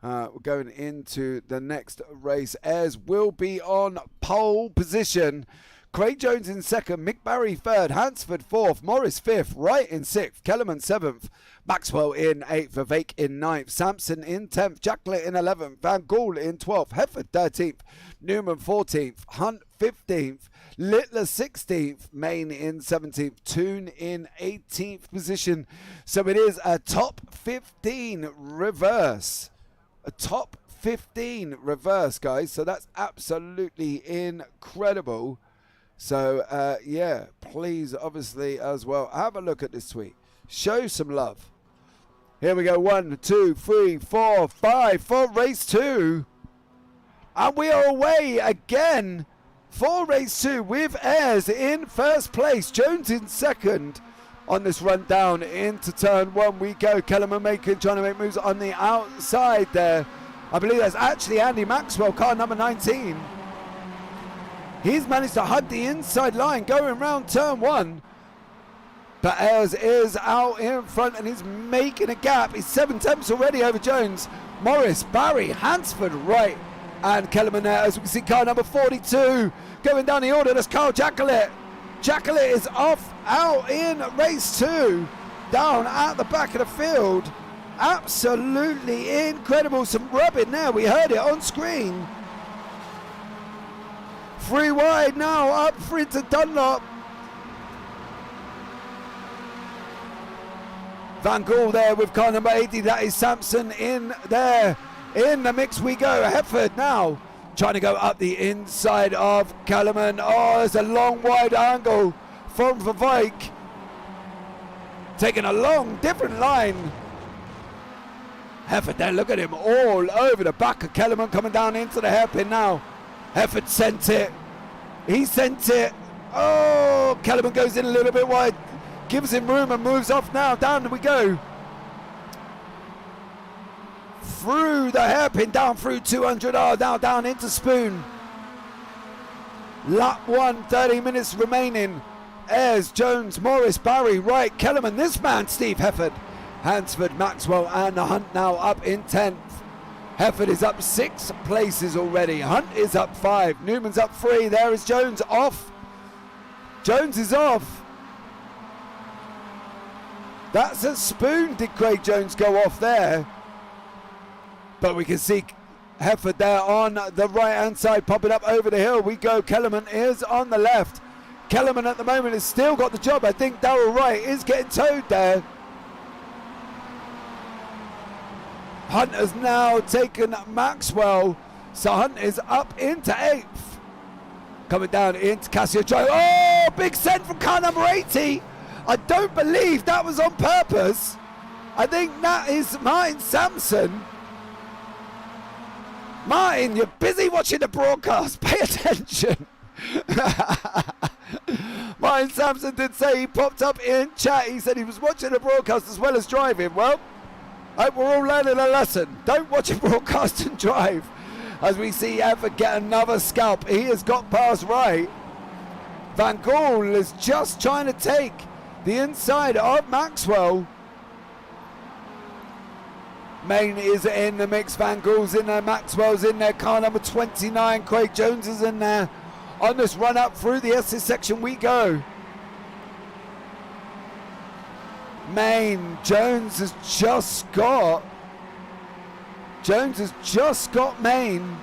We're going into the next race. Ayres will be on pole position. Craig Jones in 2nd, Mick Barry 3rd, Hansford 4th, Morris 5th, Wright in 6th, Kellerman 7th, Maxwell in 8th, Vivek in 9th, Sampson in 10th, Jacklet in 11th, Van Gool in 12th, Hefford 13th, Newman 14th, Hunt 15th, Littler 16th, Main in 17th, Toon in 18th position. So it is a top 15 reverse. A top 15 reverse, guys. So that's absolutely incredible. So, yeah, please, obviously, as well, have a look at this tweet. Show some love. Here we go. 1, 2, 3, 4, 5 for race 2. And we are away again for race 2 with Ayres in 1st place. Jones in 2nd. On this run down into turn 1 we go. Kellerman Macon trying to make moves on the outside there. I believe that's actually Andy Maxwell, car number 19. He's managed to hug the inside line going round turn 1. But Ayres is out in front and he's making a gap. He's 7 tenths already over Jones. Morris, Barry, Hansford, Wright, and Kellerman there. As we can see, car number 42 going down the order. That's Carl Jacquelet. Jacquelet is off out in race 2. Down at the back of the field. Absolutely incredible. Some rubbing there. We heard it on screen. 3 wide now, up free to Dunlop. Van Gool there with car number 80. That is Sampson in there. In the mix we go. Hefford now trying to go up the inside of Kellerman. Oh, there's a long wide angle from Vivek. Taking a long, different line. Hefford there, look at him, all over the back of Kellerman, coming down into the hairpin now. Hefford sent it. He sent it. Oh, Kellerman goes in a little bit wide. Gives him room and moves off now. Down we go. Through the hairpin, down through 200R, now down into Spoon. Lap 1, 30 minutes remaining. Ayres, Jones, Morris, Barry, Wright, Kellerman. This man, Steve Hefford. Hansford, Maxwell and Hunt now up in 10th. Hefford is up 6 places already. Hunt is up 5. Newman's up 3. There is Jones off. Jones is off. That's a Spoon. Did Craig Jones go off there? But we can see Hefford there on the right hand side, popping up over the hill. We go. Kellerman is on the left. Kellerman at the moment has still got the job. I think Darrell Wright is getting towed there. Hunt has now taken Maxwell, so Hunt is up into 8th. Coming down into Cassio Drive. Oh, big send from car number 80. I don't believe that was on purpose. I think that is Martin Sampson. Martin, you're busy watching the broadcast. Pay attention. Martin Sampson did say, he popped up in chat. He said he was watching the broadcast as well as driving. Well, I hope we're all learning a lesson. Don't watch a broadcast and drive. As we see Hefford get another scalp. He has got past Wright. Van Gool is just trying to take the inside of Maxwell. Main is in the mix. Van Gool's in there. Maxwell's in there. Car number 29. Craig Jones is in there. On this run up through the SS section we go. Main. Jones has just got Main.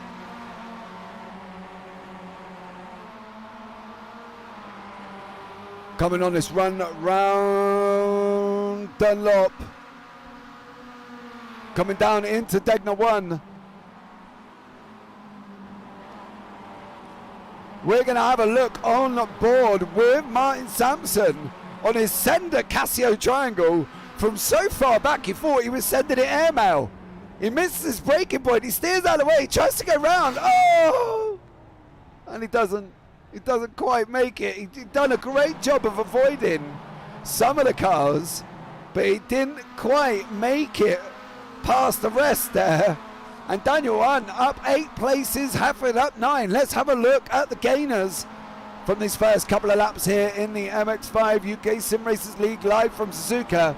Coming on this run round Dunlop. Coming down into Degner 1. We're going to have a look on board with Martin Sampson on his sender Casio triangle. From so far back, he thought he was sending it airmail. He misses his braking point. He steers out of the way. He tries to go round. Oh! And he doesn't quite make it. He'd done a great job of avoiding some of the cars, but he didn't quite make it past the rest there. And Daniel Hunt up 8 places, Hefford up 9. Let's have a look at the gainers from these first couple of laps here in the MX5 UK SimRacers League live from Suzuka.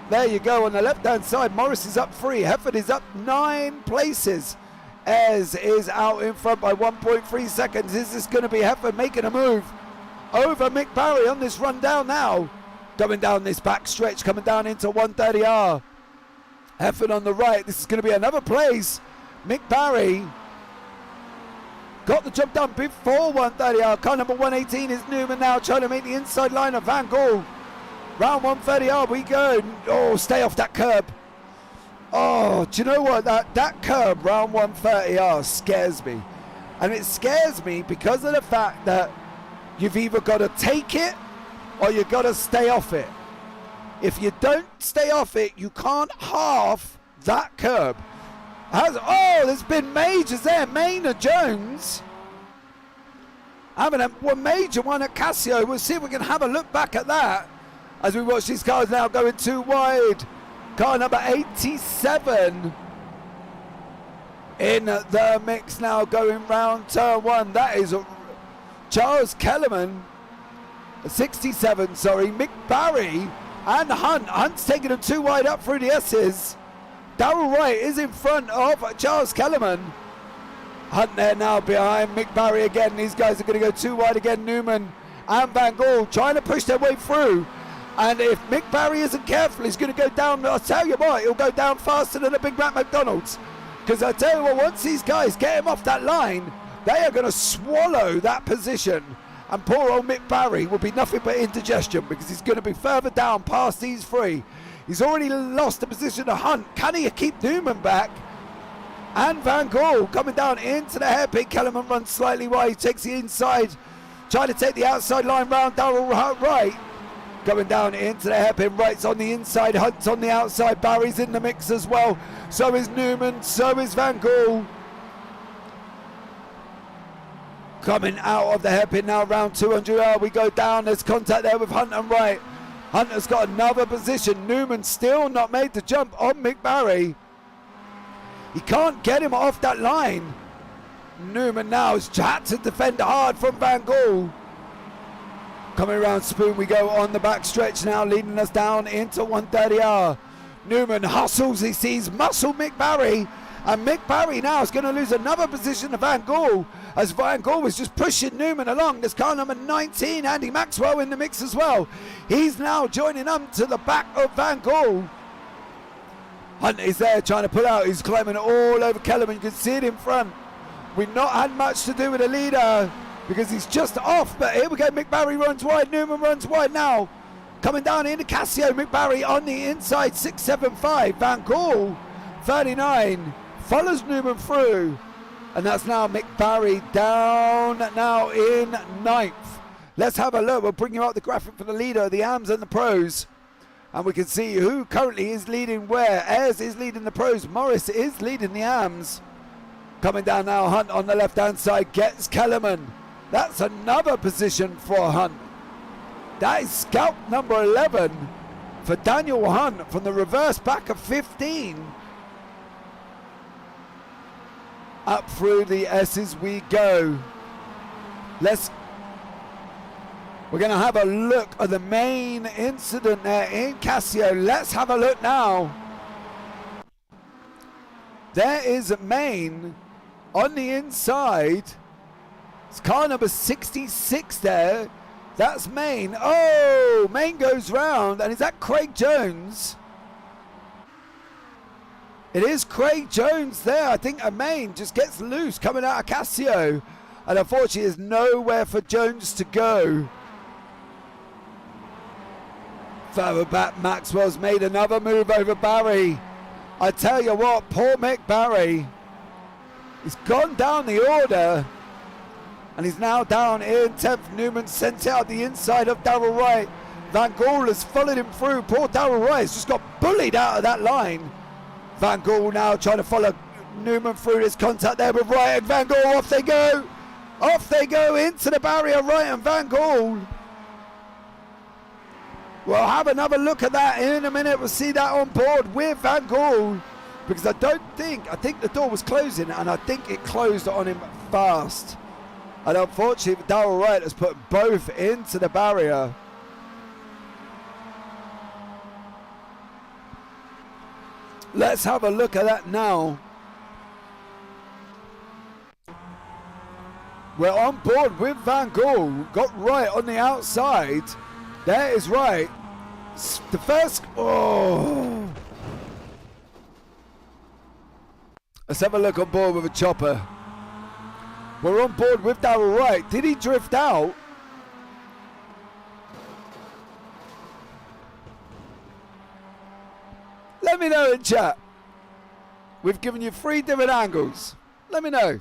There you go on the left hand side. Morris is up 3. Hefford is up 9 places. Ayres is out in front by 1.3 seconds. Is this going to be Hefford making a move over Mick Barry on this run down now? Coming down this back stretch, coming down into 130R. Hefford on the right. This is going to be another place. Mick Barry got the job done before 130R. Car number 118 is Newman now trying to make the inside line of Van Gool. Round 130R we go. Oh, stay off that curb. Oh, do you know what? That curb round 130R scares me. And it scares me because of the fact that you've either got to take it or you've got to stay off it. If you don't stay off it, you can't half that curb. There's been majors there. Maynard Jones having a major one at Casio. We'll see if we can have a look back at that as we watch these cars now going too wide. Car number 87 in the mix now going round turn 1. That is Charles Kellerman, 67, sorry. Mick Barry and Hunt. Hunt's taking them too wide up through the S's. Darrell Wright is in front of Charles Kellerman. Hunt there now behind Mick Barry again. These guys are going to go too wide again. Newman and Van Gool trying to push their way through. And if Mick Barry isn't careful, he's going to go down. I'll tell you what, he'll go down faster than a Big Mac McDonald's. Because I tell you what, once these guys get him off that line, they are going to swallow that position. And poor old Mick Barry will be nothing but indigestion because he's going to be further down past these 3. He's already lost the position to Hunt. Can he keep Newman back? And Van Gool coming down into the hairpin. Kellerman runs slightly wide. He takes the inside trying to take the outside line round Darrell right. Going down into the hairpin. Wright's on the inside. Hunt's on the outside. Barry's in the mix as well. So is Newman. So is Van Gool. Coming out of the hairpin now, round 200. We go down. There's contact there with Hunt and Wright. Hunter's got another position. Newman still not made the jump on Mick Barry. He can't get him off that line. Newman now has had to defend hard from Van Gool. Coming around Spoon, we go on the back stretch now, leading us down into 130R. Newman hustles, he sees muscle Mick Barry, and Mick Barry now is going to lose another position to Van Gool, as Van Gool was just pushing Newman along. There's car number 19, Andy Maxwell, in the mix as well. He's now joining them to the back of Van Gool. Hunt is there trying to pull out. He's climbing all over Kellerman. You can see it in front. We've not had much to do with the leader because he's just off. But here we go. Mick Barry runs wide. Newman runs wide now. Coming down into Casio. Mick Barry on the inside. 675. Van Gool, 39. Follows Newman through. And that's now Mick Barry down now in 9th. Let's have a look. We'll bring you up the graphic for the leader, the AMs and the pros. And we can see who currently is leading where. Ayres is leading the pros. Morris is leading the AMs. Coming down now, Hunt on the left-hand side gets Kellerman. That's another position for Hunt. That is scalp number 11 for Daniel Hunt from the reverse back of 15. Up through the S's we go. We're going to have a look at the main incident there in Casio. Let's have a look now. There is Main on the inside. It's car number 66 there. That's Main. Oh, Main goes round. And is that Craig Jones? It is Craig Jones there. I think a Main just gets loose coming out of Casio. And unfortunately, there's nowhere for Jones to go. Further back, Maxwell's made another move over Barry. I tell you what, poor Mick Barry. He's gone down the order. And he's now down in 10th. Newman sent out the inside of Darrell Wright. Van Gool has followed him through. Poor Darrell Wright has just got bullied out of that line. Van Gool now trying to follow Newman through. His contact there with Wright and Van Gool. Off they go. Off they go into the barrier. Wright and Van Gool. We'll have another look at that in a minute. We'll see that on board with Van Gool. Because I think the door was closing and I think it closed on him fast. And unfortunately, Darrell Wright has put both into the barrier. Let's have a look at that now. We're on board with Van Gool. Got Wright on the outside. There is Wright. The first... Oh. Let's have a look on board with a chopper. We're on board with Darrell Wright. Did he drift out? Let me know in chat. We've given you 3 different angles. Let me know.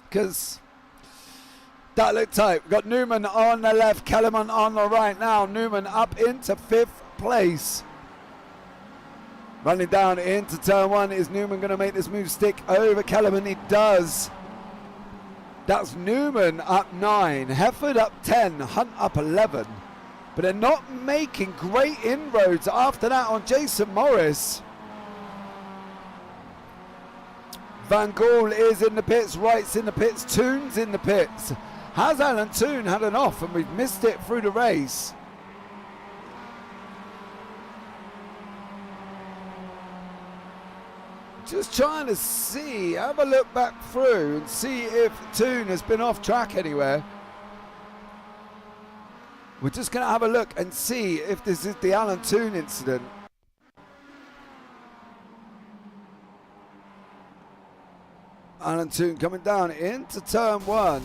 Because that looked tight. We've got Newman on the left, Kellerman on the right now. Newman up into 5th place. Running down into turn 1. Is Newman going to make this move stick over Kellerman? He does. That's Newman up 9. Hefford up 10. Hunt up 11. But they're not making great inroads after that on Jason Morris. Van Gool is in the pits. Wright's in the pits. Toon's in the pits. Has Alan Toon had an off and we've missed it through the race? Just trying to see, have a look back through and see if Toon has been off track anywhere. We're just going to have a look and see if this is the Alan Toon incident. Alan Toon coming down into turn 1.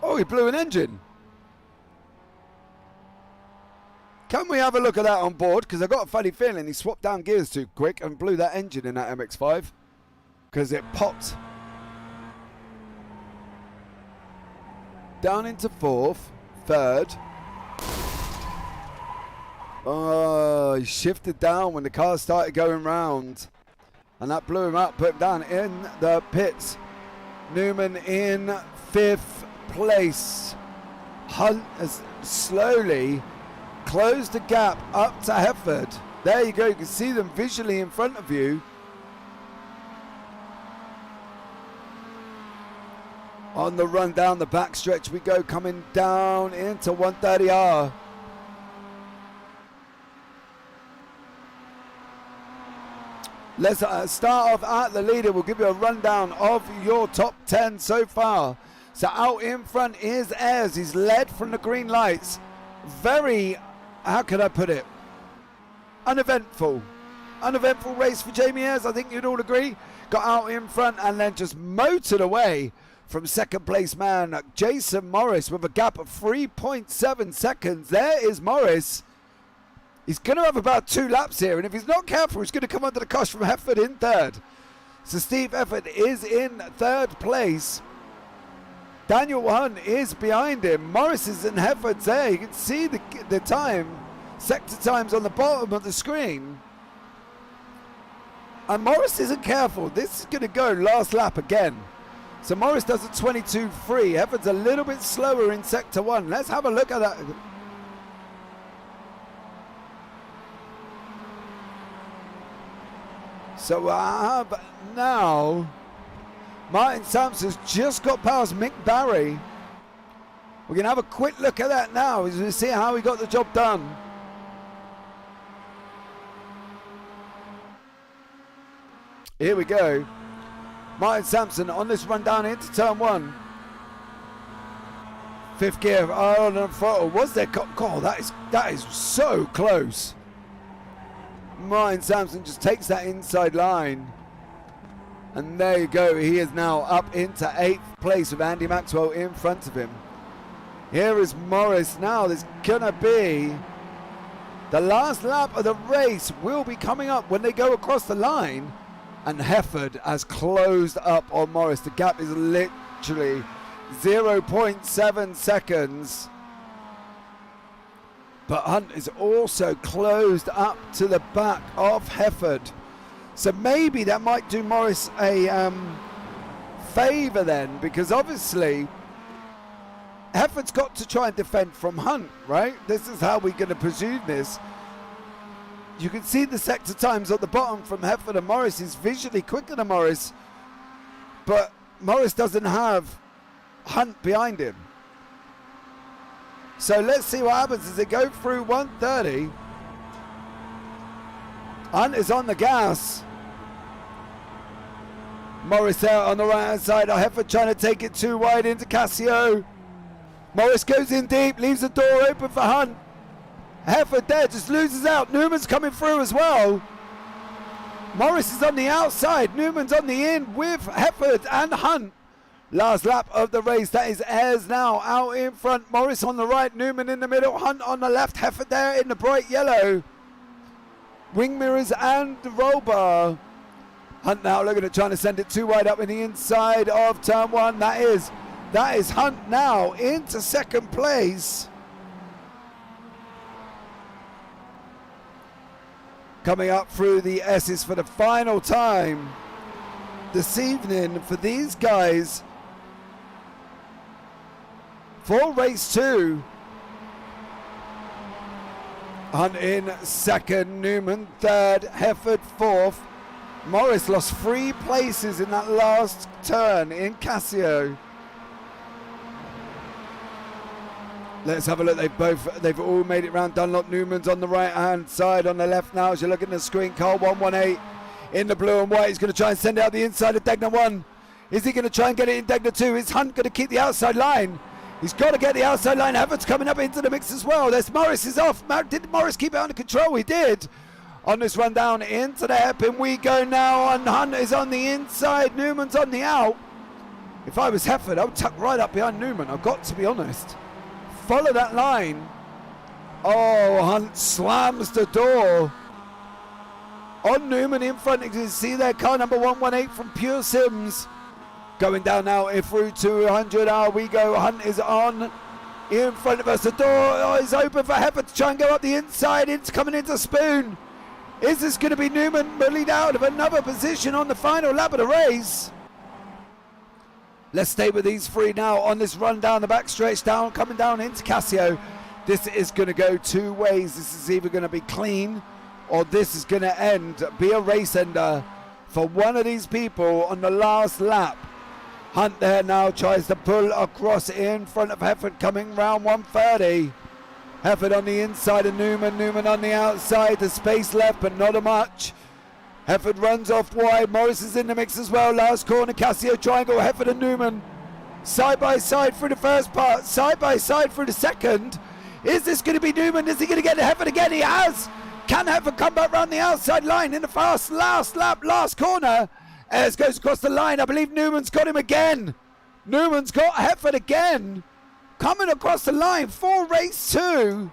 Oh, he blew an engine. Can we have a look at that on board? Because I've got a funny feeling he swapped down gears too quick and blew that engine in that MX5. Because it popped. down into fourth, third. Oh, he shifted down when the car started going round. And that blew him up, put him down in the pits. Newman in fifth place. Hunt has slowly closed the gap up to Hefford. There you go, you can see them visually in front of you. On the run down the backstretch we go, coming down into 130R. Let's start off at the leader. We'll give you a rundown of your top 10 so far. So out in front is Ayres. He's led from the green lights. Very, how can I put it? Uneventful race for Jamie Ayres. I think you'd all agree. Got out in front and then just motored away from second place man Jason Morris with a gap of 3.7 seconds. There is Morris. He's going to have about 2 laps here, and if he's not careful, he's going to come under the cosh from Hefford in third. So Steve Hefford is in third place. Daniel Hunt is behind him. Morris is in Hefford's there. You can see the time, sector times on the bottom of the screen. And Morris isn't careful. This is going to go last lap again. So Morris does a 22.3. Hefford's a little bit slower in sector 1. Let's have a look at that. So now Martin Sampson's just got past Mick Barry. We're going to have a quick look at that now as we see how he got the job done. Here we go. Martin Sampson on this run down into turn 1. Fifth gear on the throttle. Was there? God, that is so close. Martin Sampson just takes that inside line. And there you go. He is now up into 8th place with Andy Maxwell in front of him. Here is Morris now. There's going to be the last lap of the race will be coming up when they go across the line. And Hefford has closed up on Morris. The gap is literally 0.7 seconds. But Hunt is also closed up to the back of Hefford. So maybe that might do Morris a favour then, because obviously Hefford's got to try and defend from Hunt, right? This is how we're going to presume this. You can see the sector times at the bottom from Hefford, and Morris is visually quicker than Morris. But Morris doesn't have Hunt behind him. So let's see what happens as they go through 130. Hunt is on the gas. Morris out on the right hand side. Hefford trying to take it too wide into Casio. Morris goes in deep, leaves the door open for Hunt. Hefford there just loses out. Newman's coming through as well. Morris is on the outside. Newman's on the in with Hefford and Hunt. Last lap of the race. That is Ayres now out in front. Morris on the right. Newman in the middle. Hunt on the left. Hefford there in the bright yellow. Wing mirrors and roll bar. Hunt now looking at trying to send it too wide up in the inside of turn 1. That is Hunt now into second place. Coming up through the S's for the final time this evening for these guys for race 2. Hunt in second, Newman third, Hefford fourth. Morris lost 3 places in that last turn in Casio. Let's have a look. They've all made it round Dunlop. Newman's on the right hand side. On the left now as you're looking at the screen, Carl 118 in the blue and white. He's going to try and send it out the inside of Degner 1. Is he going to try and get it in Degner 2? Is Hunt going to keep the outside line? He's got to get the outside line. Hefford's coming up into the mix as well. There's Morris is off. Did Morris keep it under control? He did. On this run down into the hairpin we go now, and Hunt is on the inside. Newman's on the out. If I was Hefford, I would tuck right up behind Newman. I've got to be honest. Follow that line. Oh, Hunt slams the door on Newman in front. You can see there car number 118 from Pure Sims. Going down now through 200. We go. Hunt is on in front of us. The door is open for Hefford to try and go up the inside. It's coming into Spoon. Is this going to be Newman bullied out of another position on the final lap of the race? Let's stay with these three now on this run down the back stretch, down, coming down into Casio. This is going to go two ways. This is either going to be clean or this is going to be a race ender for one of these people on the last lap. Hunt there now tries to pull across in front of Hefford coming round 130. Hefford on the inside of Newman, Newman on the outside, the space left but not a much. Hefford runs off wide, Morris is in the mix as well, last corner, Casio triangle, Hefford and Newman. Side by side through the first part, side by side through the second. Is this going to be Newman? Is he going to get Hefford again? He has! Can Hefford come back round the outside line in the fast last lap, last corner? Ayres goes across the line, I believe Newman's got him again. Newman's got Hefford again. Coming across the line for race 2.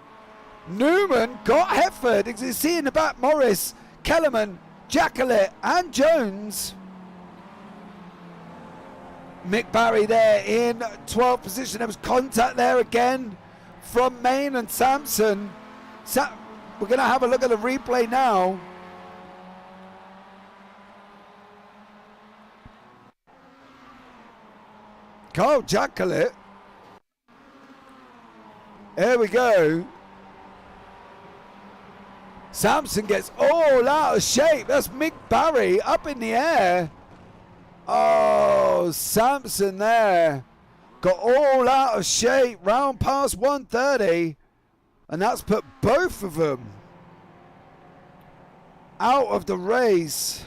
Newman got Hefford. As you see in the back, Morris, Kellerman, Jackalette and Jones. Mick Barry there in 12th position. There was contact there again from Main and Sampson. We're going to have a look at the replay now. Carl Jackalette. There we go. Sampson gets all out of shape. That's Mick Barry up in the air. Oh, Sampson there. Got all out of shape. Round past 130. And that's put both of them out of the race.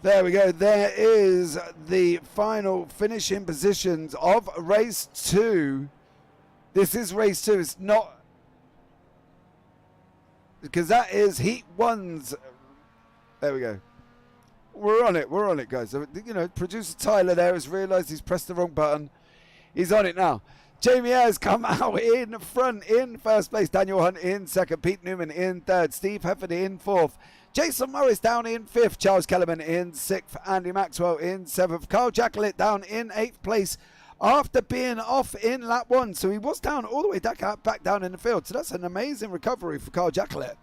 There we go. There is the final finishing positions of race 2. This is race 2. It's not, because that is heat 1's. There we go. We're on it, guys. So, you know, producer Tyler there has realised he's pressed the wrong button. He's on it now. Jamie has come out in front in first place. Daniel Hunt in second. Pete Newman in third. Steve Hefford in fourth. Jason Morris down in 5th, Charles Kellerman in 6th, Andy Maxwell in 7th, Carl Jackalette down in 8th place after being off in lap 1. So he was down all the way back down in the field. So that's an amazing recovery for Carl Jackalette.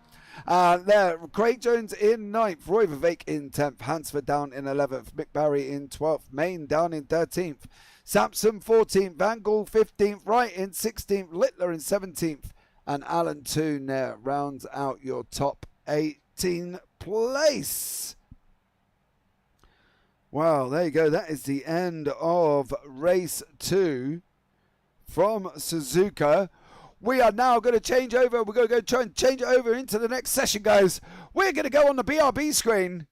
There, Craig Jones in 9th, Roy Vivek in 10th, Hansford down in 11th, Mick Barry in 12th, Main down in 13th, Sampson 14th, Van Gaal 15th, Wright in 16th, Littler in 17th, and Alan Toon there rounds out your top 8. Place. Well, there you go. That is the end of race 2 from Suzuka. We are now going to change over. We're going to go try and change it over into the next session, guys. We're going to go on the BRB screen,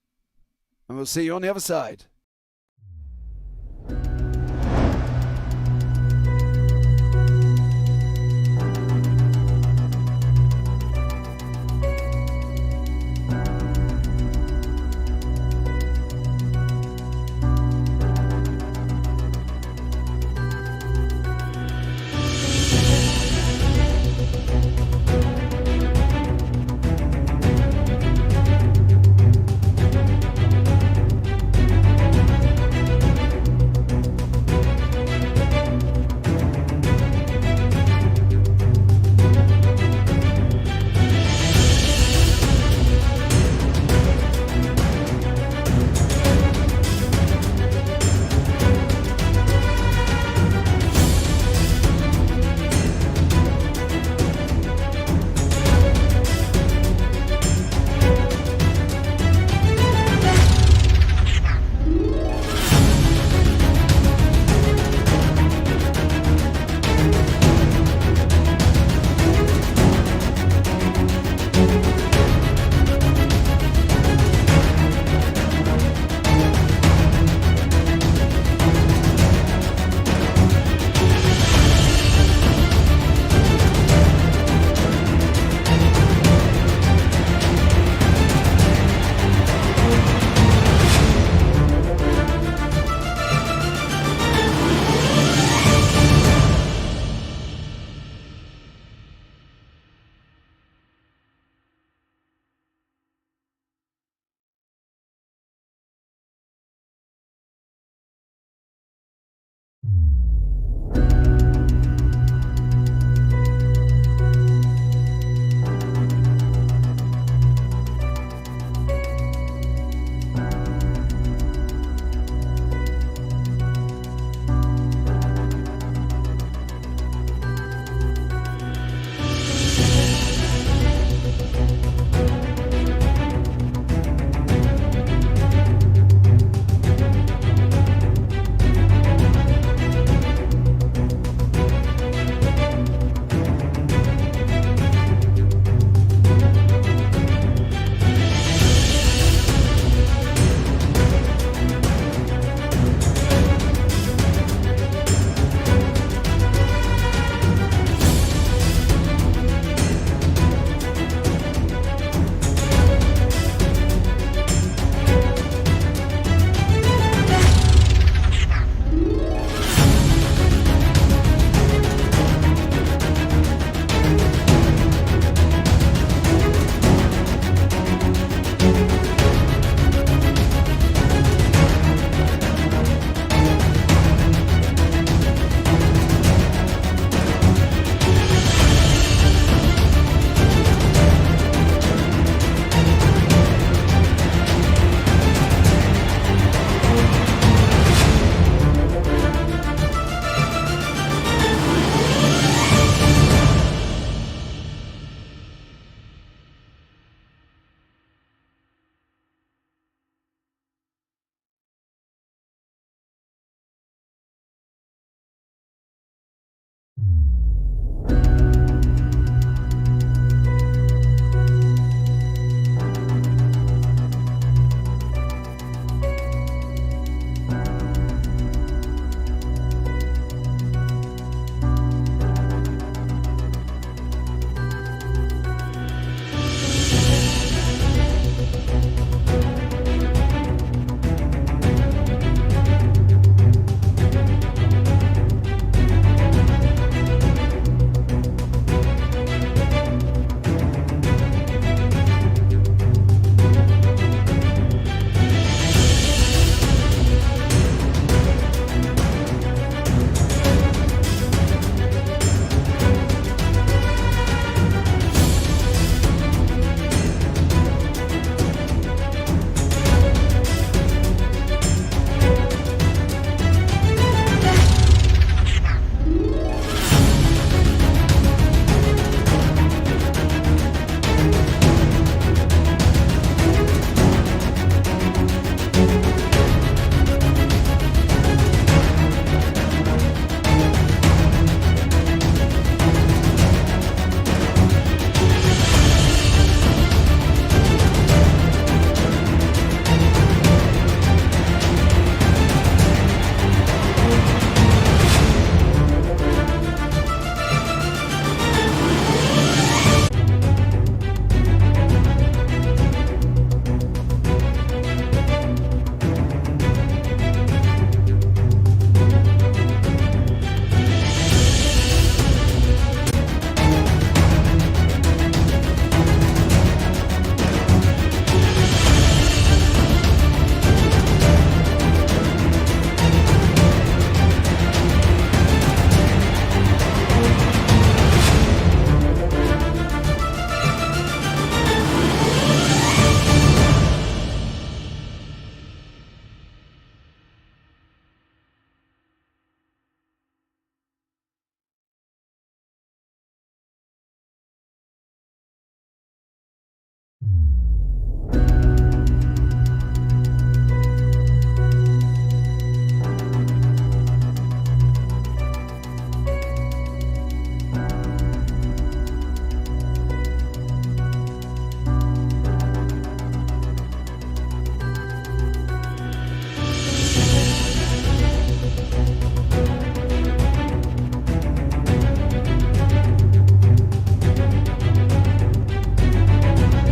and we'll see you on the other side.